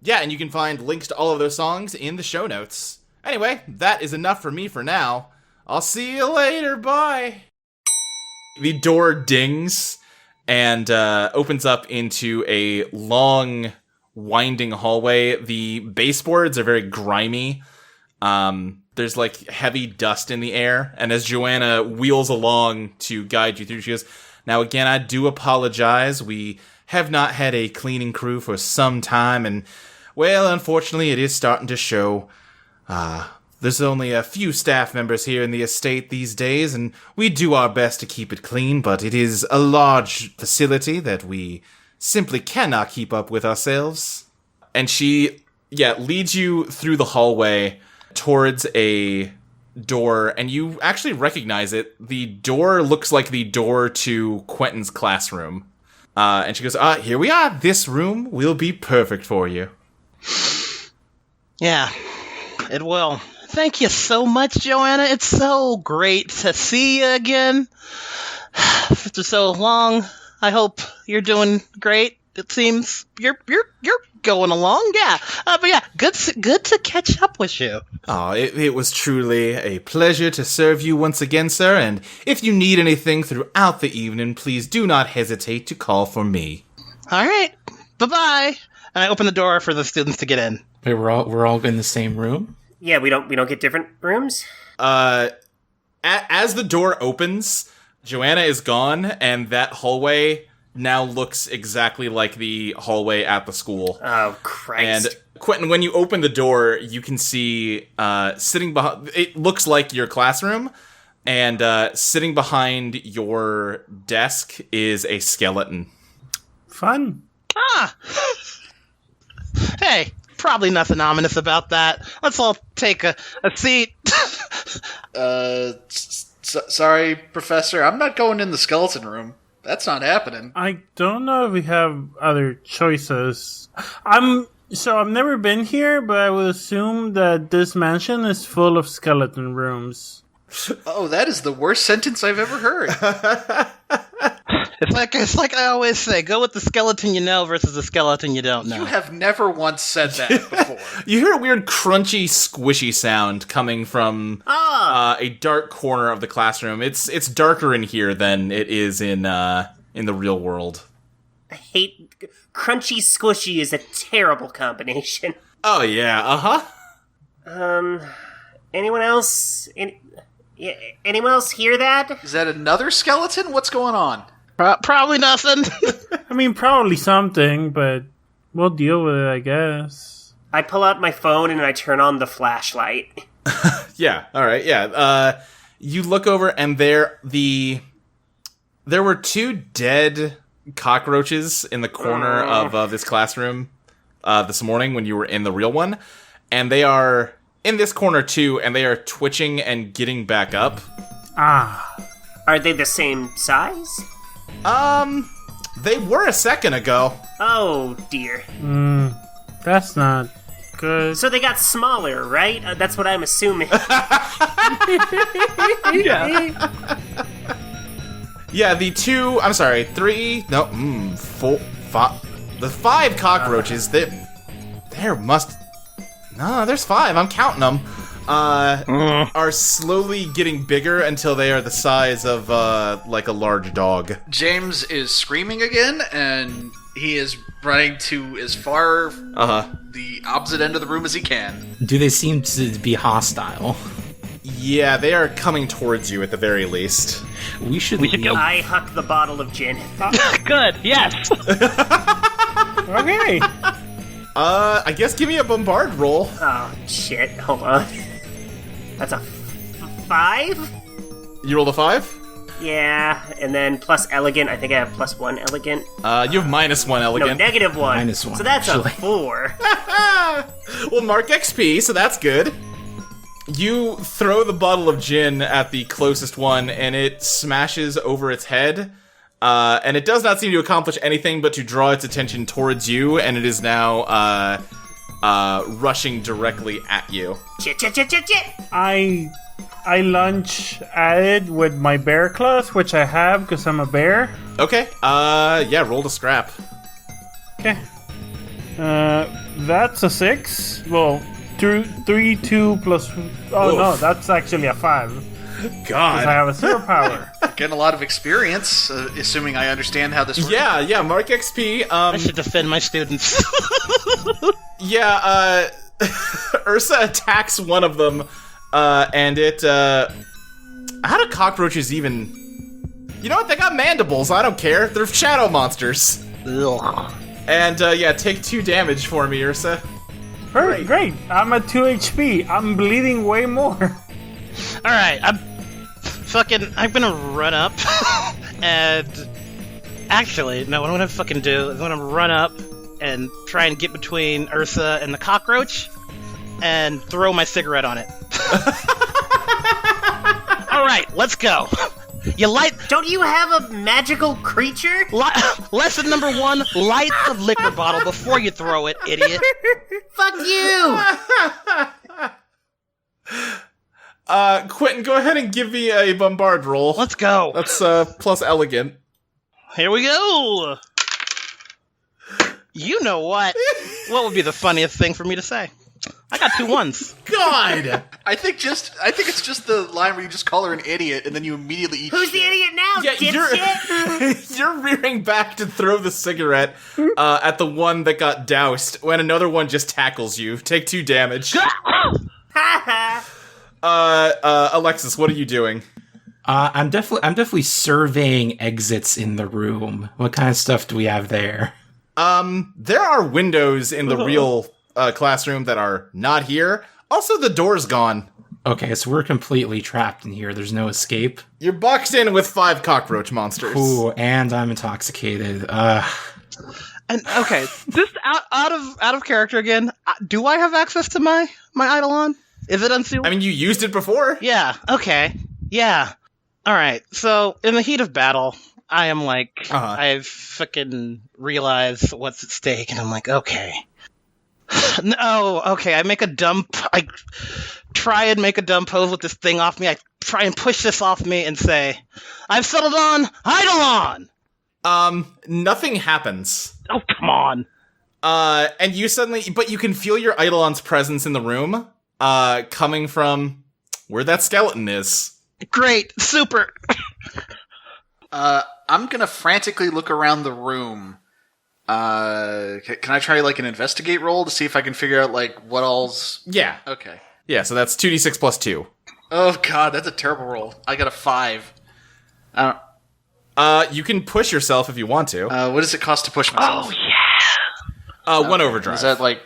and you can find links to all of those songs in the show notes. Anyway, that is enough for me for now. I'll see you later, bye! The door dings and opens up into a long, winding hallway. The baseboards are very grimy. There's like heavy dust in the air, and as Joanna wheels along to guide you through, she goes, "Now again, I do apologize. We have not had a cleaning crew for some time, and, well, unfortunately, it is starting to show. There's only a few staff members here in the estate these days, and we do our best to keep it clean, but it is a large facility that we simply cannot keep up with ourselves." And she, leads you through the hallway towards a door, and you actually recognize it. The door looks like the door to Quentin's classroom. And she goes, "Here we are. This room will be perfect for you." Yeah, it will. Thank you so much, Joanna. It's so great to see you again. After so long, I hope you're doing great. It seems you're going along, yeah. But yeah, good to catch up with you. Oh, it was truly a pleasure to serve you once again, sir. And if you need anything throughout the evening, please do not hesitate to call for me. All right, bye-bye. And I open the door for the students to get in. Wait, we're all in the same room? Yeah, we don't get different rooms? As the door opens, Joanna is gone, and that hallway now looks exactly like the hallway at the school. Oh, Christ. And Quentin, when you open the door, you can see sitting behind, it looks like your classroom, and sitting behind your desk is a skeleton. Fun. Hey, probably nothing ominous about that. Let's all take a seat. Sorry, Professor. I'm not going in the skeleton room. That's not happening. I don't know if we have other choices. I've never been here, but I would assume that this mansion is full of skeleton rooms. Oh, that is the worst sentence I've ever heard. It's like I always say, go with the skeleton you know versus the skeleton you don't know. You have never once said that before. You hear a weird crunchy, squishy sound coming from a dark corner of the classroom. It's darker in here than it is in the real world. I hate... Crunchy squishy is a terrible combination. Oh, yeah, Anyone else? Anyone else hear that? Is that another skeleton? What's going on? Probably nothing. I mean, probably something, but we'll deal with it, I guess. I pull out my phone and I turn on the flashlight. Yeah, alright, yeah. You look over and there were two dead cockroaches in the corner of this classroom this morning when you were in the real one, and they are in this corner too, and they are twitching and getting back up. Are they the same size? They were a second ago. Oh, dear. That's not good. So they got smaller, right? That's what I'm assuming. Yeah, the five cockroaches, there's five, I'm counting them, are slowly getting bigger until they are the size of, like a large dog. James is screaming again, and he is running to as far the opposite end of the room as he can. Do they seem to be hostile? Yeah, they are coming towards you at the very least. We should go. I huck the bottle of gin. Good, yes. Okay. I guess give me a bombard roll. Oh, shit. Hold on. That's a 5? You rolled a 5? Yeah, and then plus elegant. I think I have plus 1 elegant. You have -1 elegant. No, -1. -1, So that's actually. a 4. Well, mark XP, so that's good. You throw the bottle of gin at the closest one, and it smashes over its head. And it does not seem to accomplish anything but to draw its attention towards you, and it is now rushing directly at you. Chit. I lunge at it with my bear claws, which I have because I'm a bear. Okay, yeah, roll to scrap. Okay. That's a 6. Well, 3, 2 plus. Oh Oof. no, that's actually a 5. Because I God. have a 0 power. Getting a lot of experience, assuming I understand how this works. Yeah, mark XP. I should defend my students. Yeah, Ursa attacks one of them, and it, how do cockroaches even... You know what, they got mandibles, I don't care, they're shadow monsters. Ugh. And, yeah, take 2 damage for me, Ursa. Great. I'm at 2 HP. I'm bleeding way more. Alright, I'm gonna run up, and... Actually, no, what I'm gonna fucking do is I'm gonna run up and try and get between Ursa and the cockroach, and throw my cigarette on it. Alright, let's go. You light... Don't you have a magical creature? Lesson number 1, light the liquor bottle before you throw it, idiot. Fuck you! Quentin, go ahead and give me a bombard roll. Let's go. That's, plus elegant. Here we go. You know what? What would be the funniest thing for me to say? I got 2 1s. God! I think it's just the line where you just call her an idiot and then you immediately eat Who's the shit. idiot now, Yeah, dipshit? you're rearing back to throw the cigarette at the one that got doused when another one just tackles you. Take 2 damage. Alexis, what are you doing? I'm definitely surveying exits in the room. What kind of stuff do we have there? There are windows in the real classroom that are not here. Also, the door's gone. Okay, so we're completely trapped in here. There's no escape. You're boxed in with 5 cockroach monsters. Ooh, and I'm intoxicated. And okay, just out of character again. Do I have access to my Eidolon? Is it unsealed? I mean, you used it before. Yeah. Okay. Yeah. All right. So in the heat of battle, I am like, I've fucking realized what's at stake, and I'm like, okay. No. Okay. I try and make a dumb pose with this thing off me. I try and push this off me and say, I've settled on Eidolon. Nothing happens. Oh, come on. And you but you can feel your Eidolon's presence in the room, coming from where that skeleton is. Great. Super. I'm gonna frantically look around the room. Can I try like an investigate roll to see if I can figure out like what all's... Yeah. Okay. Yeah, so that's 2d6 plus 2. Oh god, that's a terrible roll. I got a 5. You can push yourself if you want to. What does it cost to push myself? Oh, yeah. 1 overdrive. Is that like...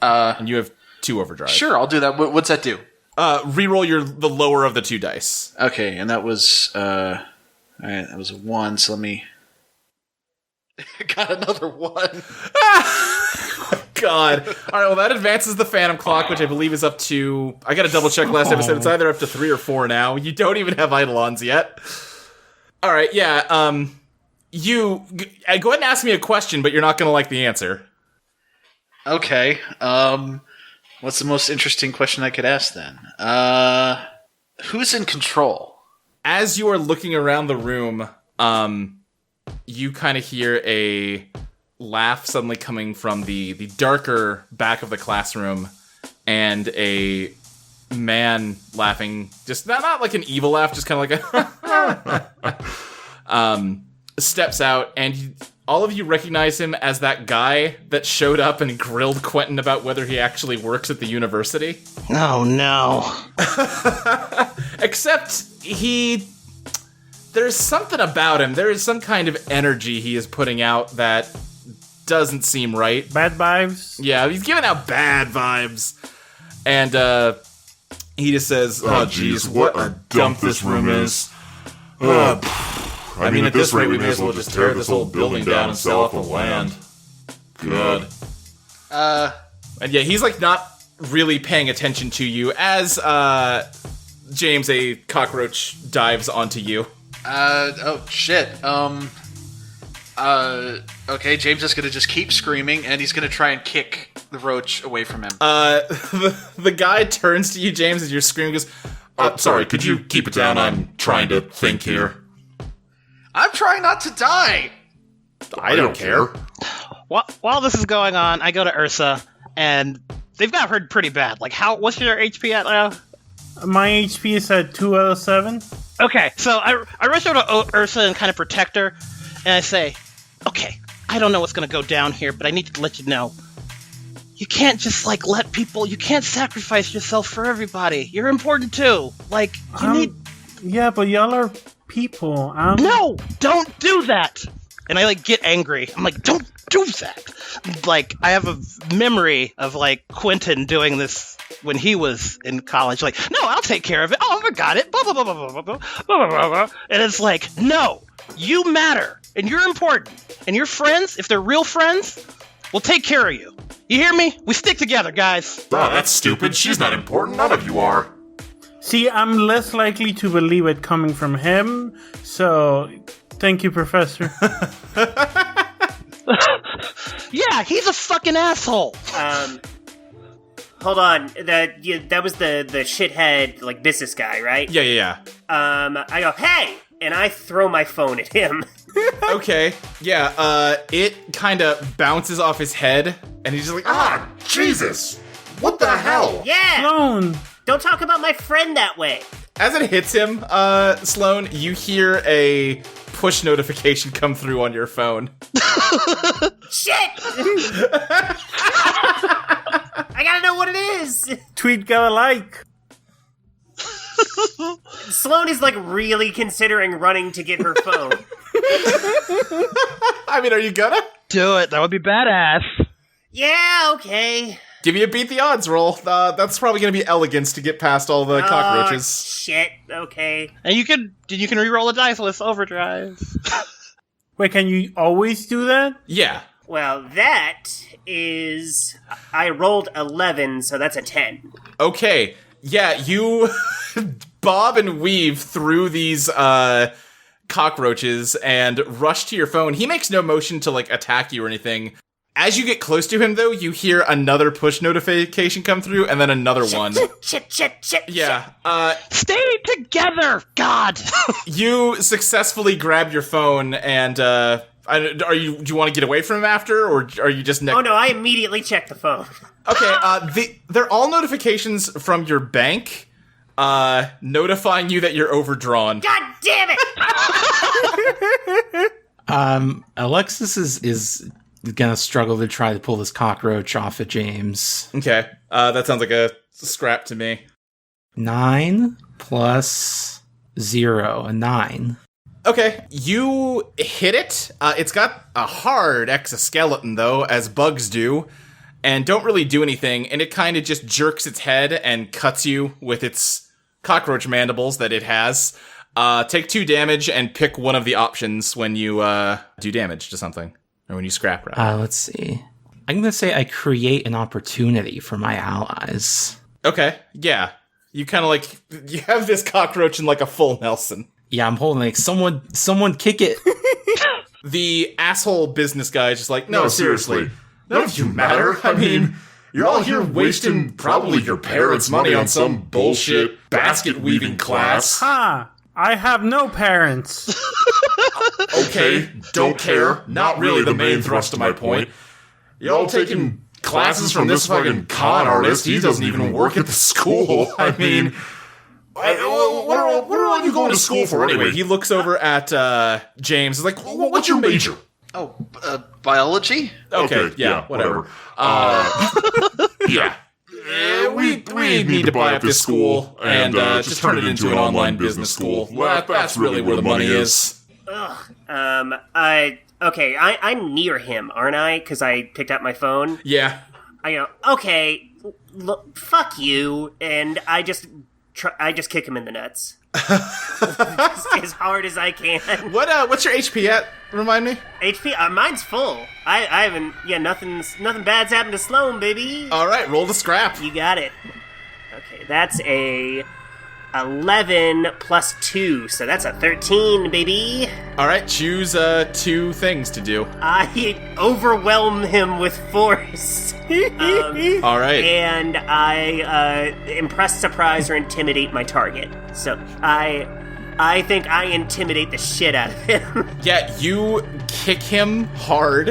And you have 2 overdrive. Sure, I'll do that. What's that do? Reroll the lower of the 2 dice. Okay, and that was... Alright, that was a 1, so let me... Got another 1. God. Alright, well that advances the Phantom Clock, which I believe is up to... I gotta double check last episode. It's either up to 3 or 4 now. You don't even have Eidolons yet. Alright, yeah, go ahead and ask me a question, but you're not gonna like the answer. Okay, what's the most interesting question I could ask then? Who's in control? As you are looking around the room, you kind of hear a laugh suddenly coming from the darker back of the classroom, and a man laughing, just not like an evil laugh, just kind of like a steps out, and all of you recognize him as that guy that showed up and grilled Quentin about whether he actually works at the university. Oh, no. Except there's something about him. There is some kind of energy he is putting out that doesn't seem right. Bad vibes. Yeah, he's giving out bad vibes. And he just says, "Oh, geez, what a dump this room is. I mean, at this rate, we may as well just tear this whole building down and sell off the land. Good. And yeah, he's like not really paying attention to you as James, a cockroach, dives onto you. Oh shit. Okay, James is gonna just keep screaming, and he's gonna try and kick the roach away from him. The guy turns to you, James, as you're screaming, goes, Sorry, could you keep it down? I'm trying to think here. I'm trying not to die! I don't care. While this is going on, I go to Ursa, and they've got hurt pretty bad. Like, what's your HP at now? My HP is at 2 out of 7. Okay, so I rush over to Ursa and kind of protect her, and I say, okay, I don't know what's going to go down here, but I need to let you know. You can't just, like, you can't sacrifice yourself for everybody. You're important, too. Like, you need... Yeah, but y'all are people. No! Don't do that! And I, like, get angry. I'm like, don't do that! Like, I have a memory of, like, Quentin doing this when he was in college. Like, no, I'll take care of it. Oh, I got it. Blah, blah, blah, blah, blah, blah, blah, blah, blah, blah. And it's like, no! You matter! And you're important. And your friends, if they're real friends, will take care of you. You hear me? We stick together, guys. Oh, that's stupid. She's not important. None of you are. See, I'm less likely to believe it coming from him, so thank you, Professor. Yeah, he's a fucking asshole. Hold on. That was the shithead, like, business guy, right? Yeah. I go, hey! And I throw my phone at him. Okay, yeah, it kind of bounces off his head, and he's just like, Ah, Jesus! What the hell? Yeah! Sloane! Don't talk about my friend that way. As it hits him, Sloane, you hear a push notification come through on your phone. Shit! I gotta know what it is! Tweet got a like. Sloane is, like, really considering running to get her phone. I mean, are you gonna? Do it. That would be badass. Yeah, okay. Give me a beat the odds roll. That's probably gonna be elegance to get past all the cockroaches. Shit, okay. And you can re-roll the dice with overdrive. Wait, can you always do that? Yeah. Well, that is... I rolled 11, so that's a 10. Okay. Yeah, you bob and weave through these cockroaches and rush to your phone. He makes no motion to, like, attack you or anything. As you get close to him, though, you hear another push notification come through, and then another one. Shit. Yeah. Stay together, God! You successfully grab your phone, and do you want to get away from him after, or are you just... Oh, no, I immediately check the phone. Okay, they're all notifications from your bank, notifying you that you're overdrawn. God damn it! Alexis is gonna struggle to try to pull this cockroach off of James. Okay, that sounds like a scrap to me. 9 plus 0, a 9. Okay, you hit it. It's got a hard exoskeleton, though, as bugs do, and don't really do anything, and it kind of just jerks its head and cuts you with its cockroach mandibles that it has. Take 2 damage and pick one of the options when you do damage to something, or when you scrap, rather. Let's see. I'm gonna say I create an opportunity for my allies. Okay, yeah. You kind of like, you have this cockroach in like a full Nelson. Yeah, I'm holding like, someone kick it. The asshole business guy is just like, no, seriously. None of you matter. I mean, you're all here wasting probably your parents' money on some bullshit basket-weaving class. Ha! I have no parents. Okay, don't care. Not really the main thrust of my point. Y'all taking classes from this fucking con artist. He doesn't even work at the school. I mean, what are you going to school for anyway? He looks over at James. He's like, What's your major? Oh, biology? Okay, yeah, whatever. Yeah. We need to buy up this school and just turn it into an online business school. That's really where the money is. I'm near him, aren't I? Because I picked up my phone. Yeah. I go, okay, look, fuck you, and I just I just kick him in the nuts. As hard as I can. What's your HP at? Remind me. HP? Mine's full. I haven't. Yeah, nothing bad's happened to Sloane, baby. All right, roll the scrap. You got it. Okay, that's a 11 plus 2, so that's a 13, baby. All right, choose 2 things to do. I overwhelm him with force. All right. And I impress, surprise, or intimidate my target. So I think I intimidate the shit out of him. Yeah, you kick him hard,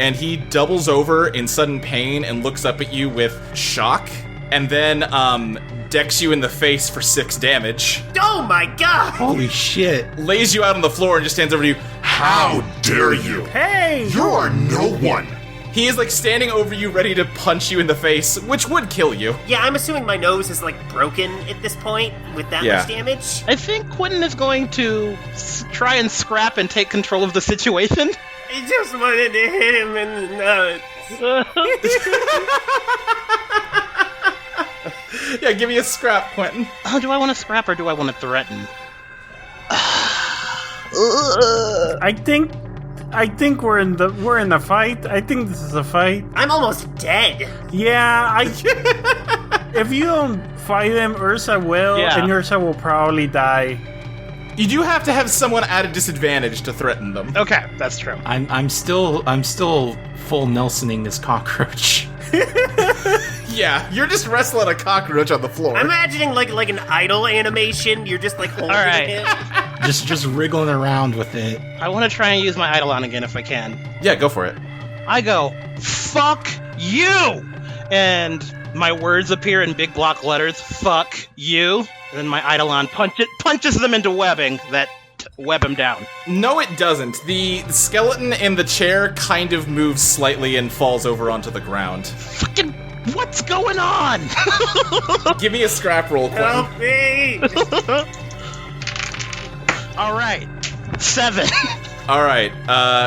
and he doubles over in sudden pain and looks up at you with shock, and then decks you in the face for 6 damage. Oh my god! Holy shit. Lays you out on the floor and just stands over to you. How dare you? Hey! You are no one. He is like standing over you, ready to punch you in the face, which would kill you. Yeah, I'm assuming my nose is like broken at this point with that much damage. I think Quentin is going to try and scrap and take control of the situation. I just wanted to hit him in the nuts. Yeah, give me a scrap, Quentin. Oh, do I want to scrap or do I want to threaten? I think we're in the fight. I think this is a fight. I'm almost dead. Yeah, if you don't fight him, Ursa will, and Ursa will probably die. You do have to have someone at a disadvantage to threaten them. Okay, that's true. I'm still full Nelsoning this cockroach. Yeah, you're just wrestling a cockroach on the floor. I'm imagining like an idol animation. You're just like holding him. just wriggling around with it. I want to try and use my Eidolon again if I can. Yeah, go for it. I go, fuck you! And my words appear in big block letters, fuck you. And then my Eidolon punches them into webbing that web him down. No, it doesn't. The skeleton in the chair kind of moves slightly and falls over onto the ground. Fucking, what's going on? Give me a scrap roll, Quentin. Help me! All right, 7. All right,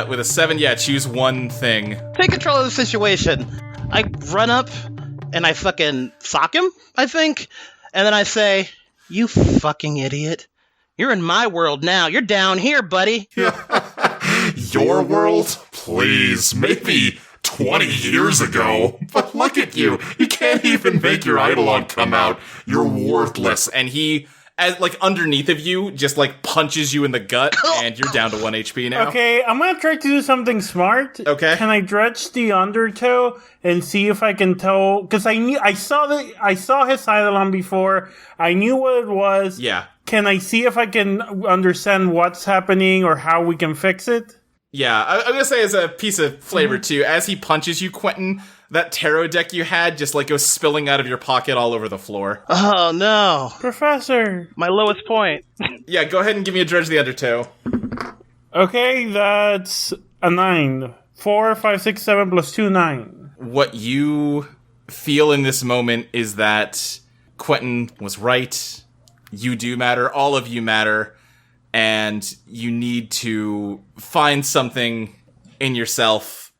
with a 7, yeah, choose one thing. Take control of the situation. I run up and I fucking sock him, I think. And then I say, you fucking idiot. You're in my world now. You're down here, buddy. Your world? Please, maybe 20 years ago. But look at you. You can't even make your Eidolon come out. You're worthless. And he, as like underneath of you, just like punches you in the gut, and you're down to 1 HP now. Okay, I'm gonna try to do something smart. Okay. Can I dredge the undertow and see if I can tell? Because I saw his Eidolon before. I knew what it was. Yeah. Can I see if I can understand what's happening or how we can fix it? Yeah, I'm gonna say as a piece of flavor too, as he punches you, Quentin, that tarot deck you had just like goes spilling out of your pocket all over the floor. Oh no. Professor! My lowest point. Yeah, go ahead and give me a dredge the undertow. Okay, that's a 9. 4, 5, 6, 7 plus 2, 9. What you feel in this moment is that Quentin was right. You do matter. All of you matter. And you need to find something in yourself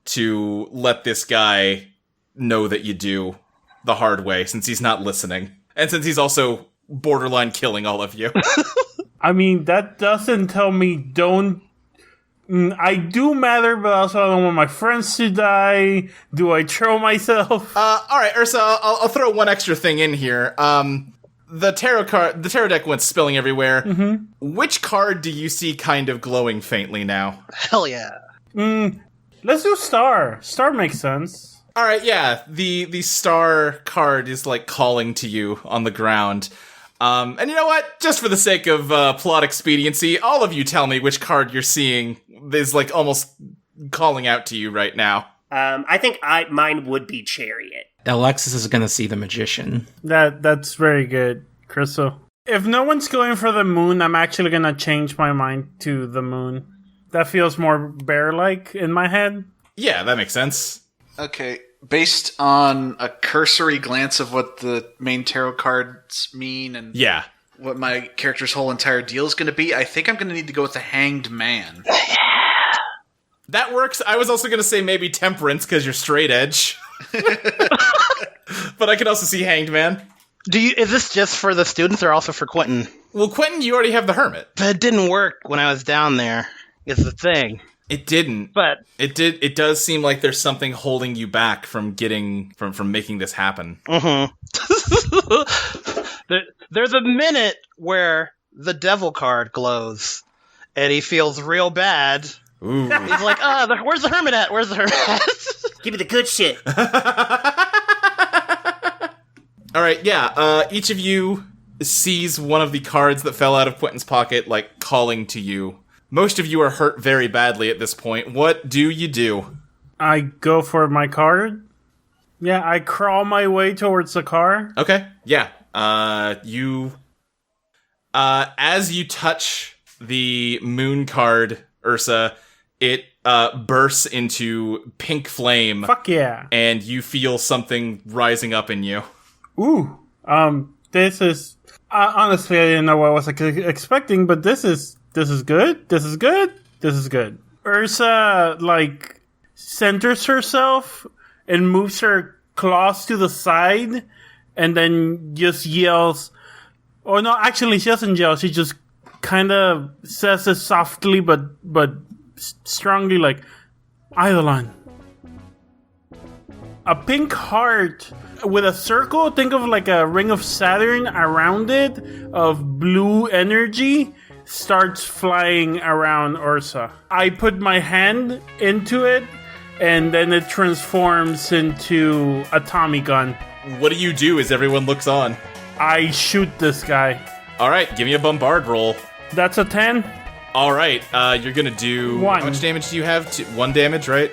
to let this guy know that you do the hard way, since he's not listening. And since he's also borderline killing all of you. I mean, that doesn't tell me don't... I do matter, but also I don't want my friends to die. Do I throw myself? Alright, Ursa, I'll throw one extra thing in here. The tarot deck went spilling everywhere. Mm-hmm. Which card do you see kind of glowing faintly now? Hell yeah. Let's do Star. Star makes sense. All right, yeah. The Star card is like calling to you on the ground. And you know what? Just for the sake of plot expediency, all of you tell me which card you're seeing is like almost calling out to you right now. I think mine would be Chariot. Alexis is gonna see the magician. That's very good, Crystal. If no one's going for the moon, I'm actually gonna change my mind to the moon. That feels more bear-like in my head. Yeah, that makes sense. Okay, based on a cursory glance of what the main tarot cards mean and yeah, what my character's whole entire deal is going to be, I think I'm going to need to go with the Hanged Man. That works. I was also going to say maybe Temperance because you're straight edge. But I can also see Hanged Man. Is this just for the students or also for Quentin? Well, Quentin, you already have the hermit. But it didn't work when I was down there, is the thing. It didn't. But it did. It does seem like there's something holding you back from making this happen. Mm-hmm. There's a minute where the devil card glows, and he feels real bad. Ooh. He's like, where's the hermit at? Where's the hermit at? Give me the good shit. All right, yeah. Each of you sees one of the cards that fell out of Quentin's pocket, like, calling to you. Most of you are hurt very badly at this point. What do you do? I go for my card. Yeah, I crawl my way towards the car. Okay, yeah. As you touch the moon card, Ursa, it bursts into pink flame. Fuck yeah. And you feel something rising up in you. Ooh. This is... honestly, I didn't know what I was expecting, but this is good. This is good. This is good. Ursa, like, centers herself and moves her claws to the side and then just yells. Oh, no, actually, she doesn't yell. She just kind of says it softly but strongly, like, Eidolon. A pink heart with a circle, think of like a ring of Saturn around it, of blue energy, starts flying around Ursa. I put my hand into it, and then it transforms into a Tommy gun. What do you do as everyone looks on? I shoot this guy. Alright, give me a bombard roll. That's a 10. Alright, you're gonna do... 1. How much damage do you have? 1 damage, right?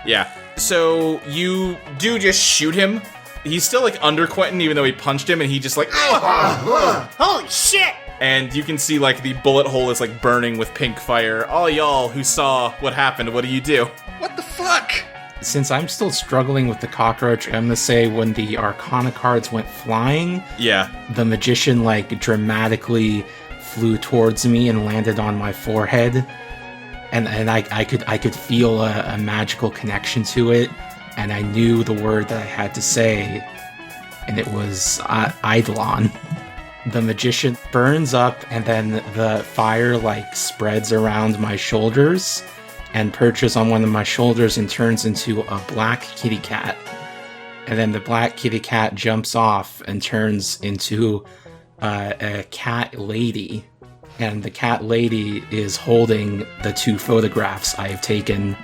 Yeah. So, you do just shoot him. He's still, like, under Quentin, even though he punched him, and he just, like... Holy shit! And you can see, like, the bullet hole is, like, burning with pink fire. All y'all who saw what happened, what do you do? What the fuck? Since I'm still struggling with the cockroach, I'm gonna say when the Arcana cards went flying, Yeah. the magician, like, dramatically flew towards me and landed on my forehead. And I could feel a magical connection to it, and I knew the word that I had to say, and it was Eidolon. The magician burns up, and then the fire, like, spreads around my shoulders and perches on one of my shoulders and turns into a black kitty cat. And then the black kitty cat jumps off and turns into a cat lady. And the cat lady is holding the 2 photographs I have taken.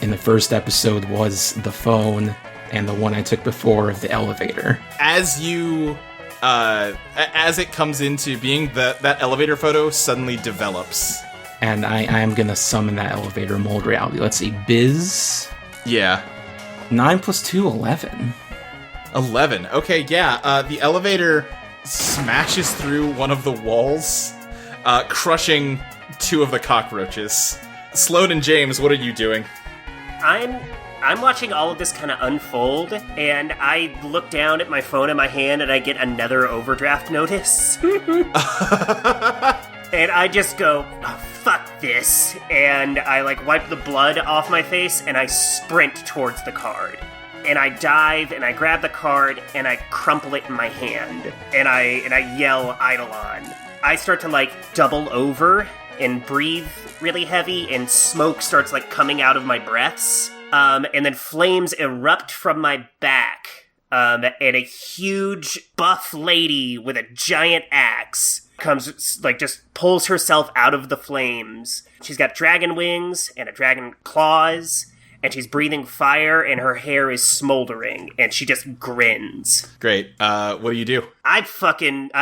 In the first episode was the phone, and the one I took before of the elevator. As you... as it comes into being, that elevator photo suddenly develops. And I am gonna summon that elevator mold reality. Let's see, Biz... Yeah. 9 + 2, 11. 11. Okay, yeah. The elevator smashes through one of the walls, crushing 2 of the cockroaches. Sloane and James, what are you doing? I'm watching all of this kind of unfold, and I look down at my phone in my hand, and I get another overdraft notice. And I just go, oh, fuck this. And I, like, wipe the blood off my face, and I sprint towards the card. And I dive, and I grab the card, and I crumple it in my hand. And I yell, Eidolon. I start to, like, double over and breathe really heavy, and smoke starts, like, coming out of my breaths. And then flames erupt from my back. And a huge buff lady with a giant axe comes, like, just pulls herself out of the flames. She's got dragon wings and a dragon claws, and she's breathing fire, and her hair is smoldering, and she just grins. Great. What do you do? I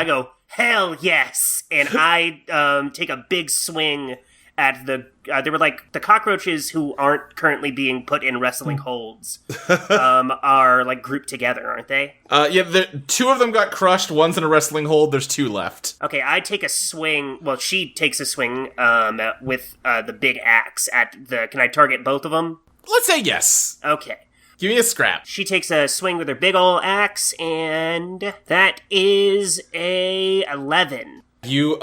go, hell yes! And I take a big swing at they were like, the cockroaches who aren't currently being put in wrestling holds, are, like, grouped together, aren't they? Yeah, 2 of them got crushed, one's in a wrestling hold, there's 2 left. Okay, I take a swing, well, she takes a swing, with, the big axe can I target both of them? Let's say yes. Okay. Give me a scrap. She takes a swing with her big ol' axe, and that is a 11. You,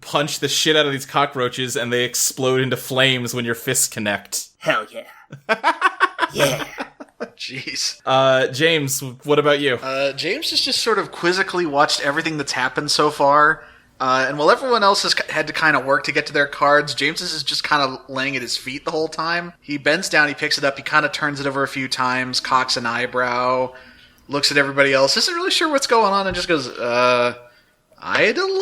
punch the shit out of these cockroaches, and they explode into flames when your fists connect. Hell yeah. Yeah. Jeez. James, what about you? James has just sort of quizzically watched everything that's happened so far. And while everyone else has had to kind of work to get to their cards, James is just kind of laying at his feet the whole time. He bends down, he picks it up, he kind of turns it over a few times, cocks an eyebrow, looks at everybody else, isn't really sure what's going on, and just goes, Eidolon?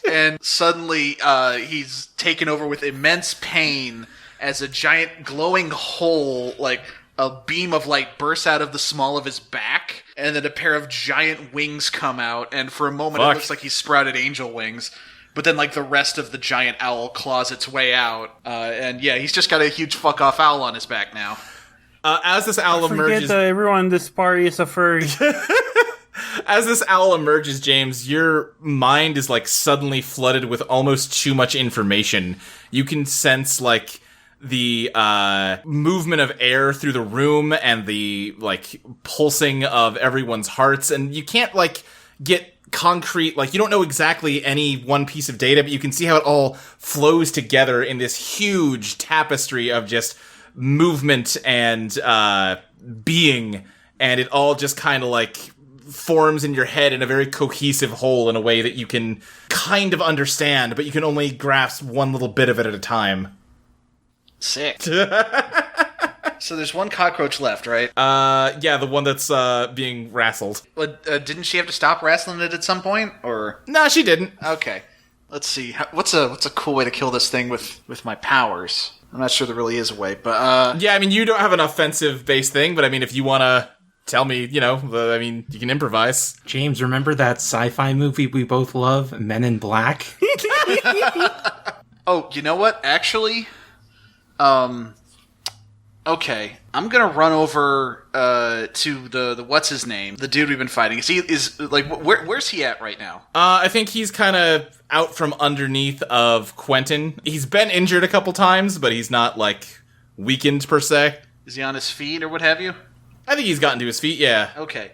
And suddenly, he's taken over with immense pain as a giant glowing hole, like a beam of light bursts out of the small of his back, and then a pair of giant wings come out, and for a moment it looks like he sprouted angel wings, but then like the rest of the giant owl claws its way out, and yeah, he's just got a huge fuck-off owl on his back now. As this owl emerges... Forget that everyone in this party is a furry. As this owl emerges, James, your mind is like suddenly flooded with almost too much information. You can sense like the movement of air through the room and the like pulsing of everyone's hearts, and you can't like get concrete, like you don't know exactly any one piece of data, but you can see how it all flows together in this huge tapestry of just movement and being, and it all just kind of like forms in your head in a very cohesive whole in a way that you can kind of understand, but you can only grasp one little bit of it at a time. Sick. So there's one cockroach left, right? Yeah, the one that's being wrestled. Didn't she have to stop wrestling it at some point, or? No, she didn't. Okay. Let's see. What's a cool way to kill this thing with my powers? I'm not sure there really is a way, but yeah, I mean, you don't have an offensive-based thing, but I mean, if you want to tell me, you know, I mean, you can improvise. James, remember that sci-fi movie we both love, Men in Black? Oh, you know what? Actually, okay, I'm gonna run over to the what's his name, the dude we've been fighting. Where's he at right now? I think he's kind of out from underneath of Quentin. He's been injured a couple times, but he's not like weakened per se. Is he on his feet or what have you? I think he's gotten to his feet, yeah. Okay.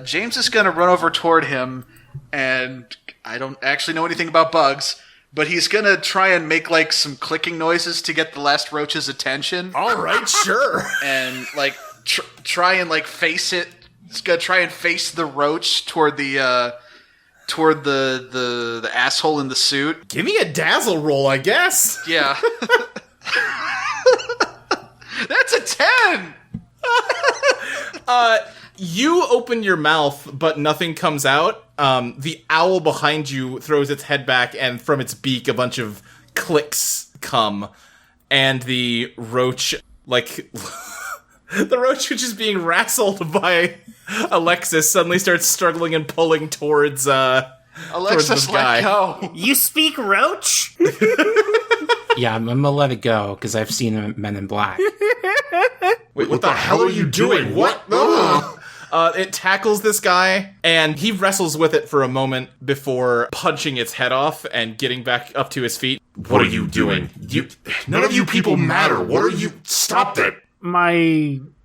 James is going to run over toward him, and I don't actually know anything about bugs, but he's going to try and make, like, some clicking noises to get the last roach's attention. All right, sure. And, like, try and, like, face it. He's going to try and face the roach toward the asshole in the suit. Give me a dazzle roll, I guess. Yeah. That's a 10! You open your mouth, but nothing comes out. The owl behind you throws its head back, and from its beak, a bunch of clicks come. And the roach, like, the roach, which is being wrestled by Alexis, suddenly starts struggling and pulling towards, Alexis, let go. You speak roach? Yeah, I'm gonna let it go, because I've seen Men in Black. Wait, what the hell are you doing? What? It tackles this guy, and he wrestles with it for a moment before punching its head off and getting back up to his feet. What are you doing? None of you people matter. What are you? Stop that! My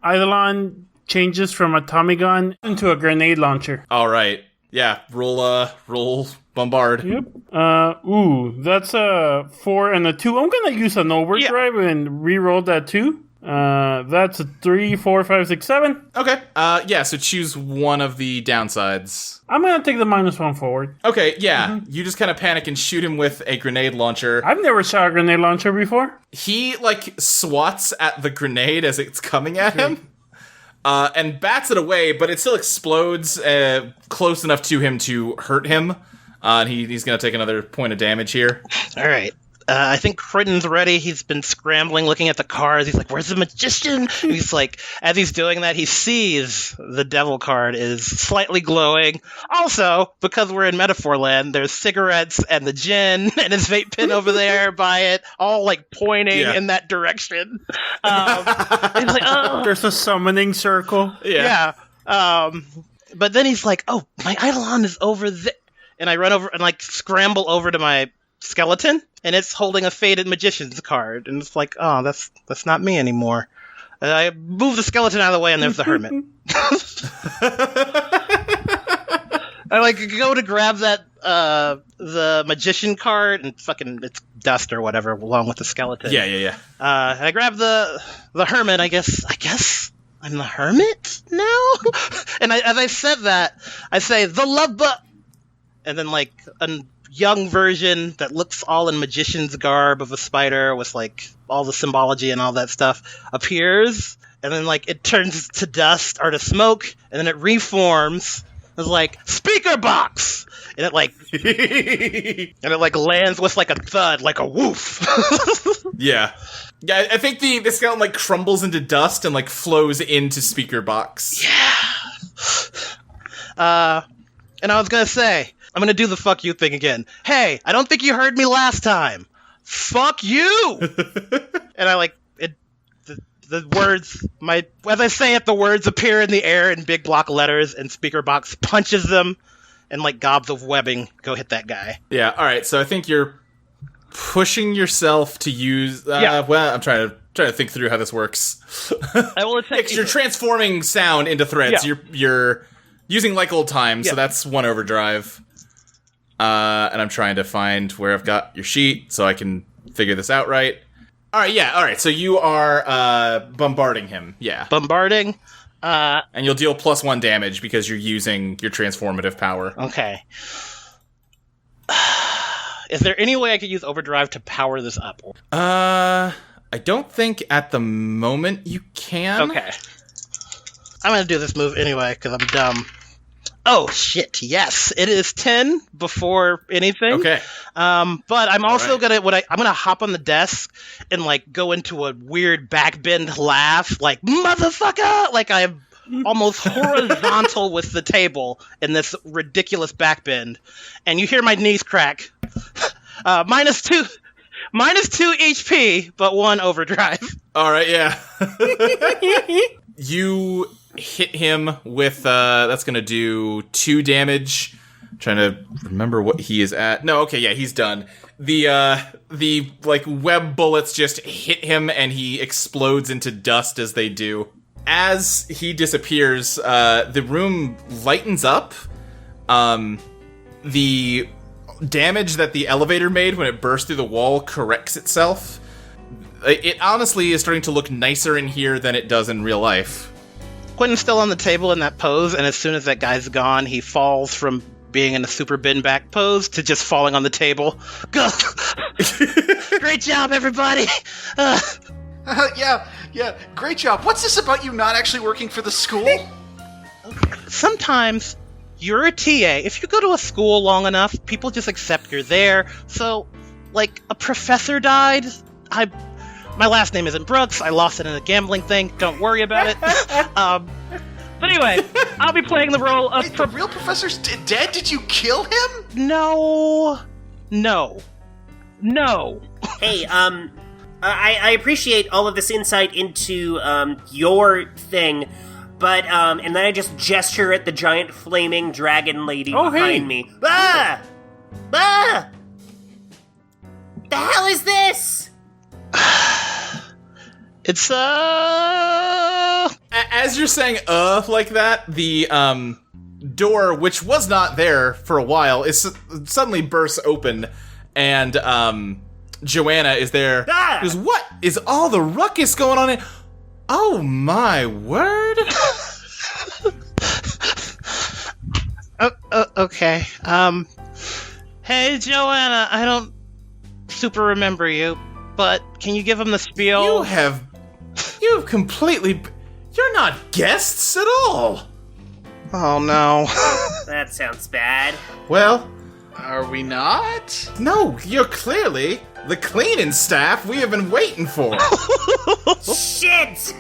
Eidolon changes from a Tommy gun into a grenade launcher. All right. Yeah, roll bombard. Yep. That's a 4 and a 2. I'm gonna use an overdrive and re-roll that 2. That's a 3, 4, 5, 6, 7. Okay. Yeah, so choose one of the downsides. I'm gonna take the -1 forward. Okay, yeah. You just kind of panic and shoot him with a grenade launcher. I've never shot a grenade launcher before. He, like, swats at the grenade as it's coming at him. And bats it away, but it still explodes close enough to him to hurt him. And he's going to take another point of damage here. All right. I think Quentin's ready. He's been scrambling, looking at the cards. He's like, where's the magician? And he's like, as he's doing that, he sees the devil card is slightly glowing. Also, because we're in metaphor land, there's cigarettes and the gin and his vape pen over there by it, all like pointing in that direction. He's like, oh. There's a summoning circle. Yeah. But then he's like, oh, my Eidolon is over there. And I run over and like scramble over to my skeleton, and it's holding a faded magician's card, and it's like, oh, that's not me anymore. And I move the skeleton out of the way, and there's the hermit. I like go to grab that the magician card, and fucking it's dust or whatever along with the skeleton. Yeah. And I grab the hermit. I guess I'm the hermit now? And as I said that, I say, the love but... And then, like, a young version that looks all in magician's garb of a spider with, like, all the symbology and all that stuff appears. And then, like, it turns to dust or to smoke, and then it reforms. It's like, speaker box! And it, like... and it, like, lands with, like, a thud, like a woof. Yeah. Yeah, I think the skeleton, like, crumbles into dust and, like, flows into speaker box. Yeah. And I was gonna say, I'm gonna do the fuck you thing again. Hey, I don't think you heard me last time. Fuck you! And I, like, the words, as I say it, the words appear in the air in big block letters, and speaker box punches them, and, like, gobs of webbing go hit that guy. Yeah, alright, so I think you're pushing yourself to use... Well, I'm trying to think through how this works. I will attack You're transforming sound into threads. Yeah. You're using like old times, Yeah. so that's one overdrive. And I'm trying to find where I've got your sheet so I can figure this out right. Alright, so you are bombarding him, yeah. Bombarding. And you'll deal +1 damage because you're using your transformative power. Okay. Is there any way I could use overdrive to power this up? I don't think at the moment you can. Okay. I'm gonna do this move anyway, because I'm dumb. Oh, shit, yes. It is 10 before anything. Okay. But I'm also right. I'm gonna hop on the desk and, like, go into a weird backbend laugh, like, motherfucker! Like, I'm almost horizontal with the table in this ridiculous backbend. And you hear my knees crack. -2 HP, but 1 overdrive. Alright, yeah. You hit him with, that's gonna do 2 damage. I'm trying to remember what he is at. No, okay, yeah, he's done. The like, web bullets just hit him, and he explodes into dust as they do. As he disappears, the room lightens up. The damage that the elevator made when it burst through the wall corrects itself. It honestly is starting to look nicer in here than it does in real life. Quentin's still on the table in that pose, and as soon as that guy's gone, he falls from being in a super bend back pose to just falling on the table. Great job, everybody! Yeah, great job. What's this about you not actually working for the school? Sometimes you're a TA. If you go to a school long enough, people just accept you're there. So, like, a professor died. My last name isn't Brooks. I lost it in a gambling thing. Don't worry about it. But anyway, I'll be playing the role of... Wait, the real professor's dead? Did you kill him? No. Hey, I appreciate all of this insight into your thing, but and then I just gesture at the giant flaming dragon lady behind me. Ah! The hell is this? It's As you're saying like that, the door, which was not there for a while, is suddenly bursts open, and Joanna is there. Ah! Goes, what is all the ruckus going on in? Oh my word! Okay. Hey, Joanna, I don't super remember you, but can you give him the spiel? You have completely... You're not guests at all! Oh, no. That sounds bad. Well... Are we not? No, you're clearly the cleaning staff we have been waiting for. Shit!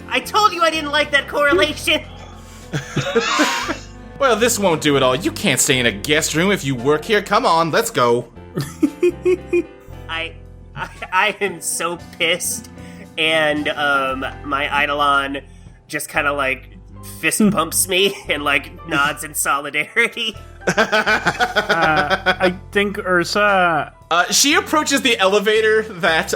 I told you I didn't like that correlation! Well, this won't do at all. You can't stay in a guest room if you work here. Come on, let's go. I am so pissed, and my Eidolon just kind of like fist bumps me and like nods in solidarity. I think Ursa... She approaches the elevator that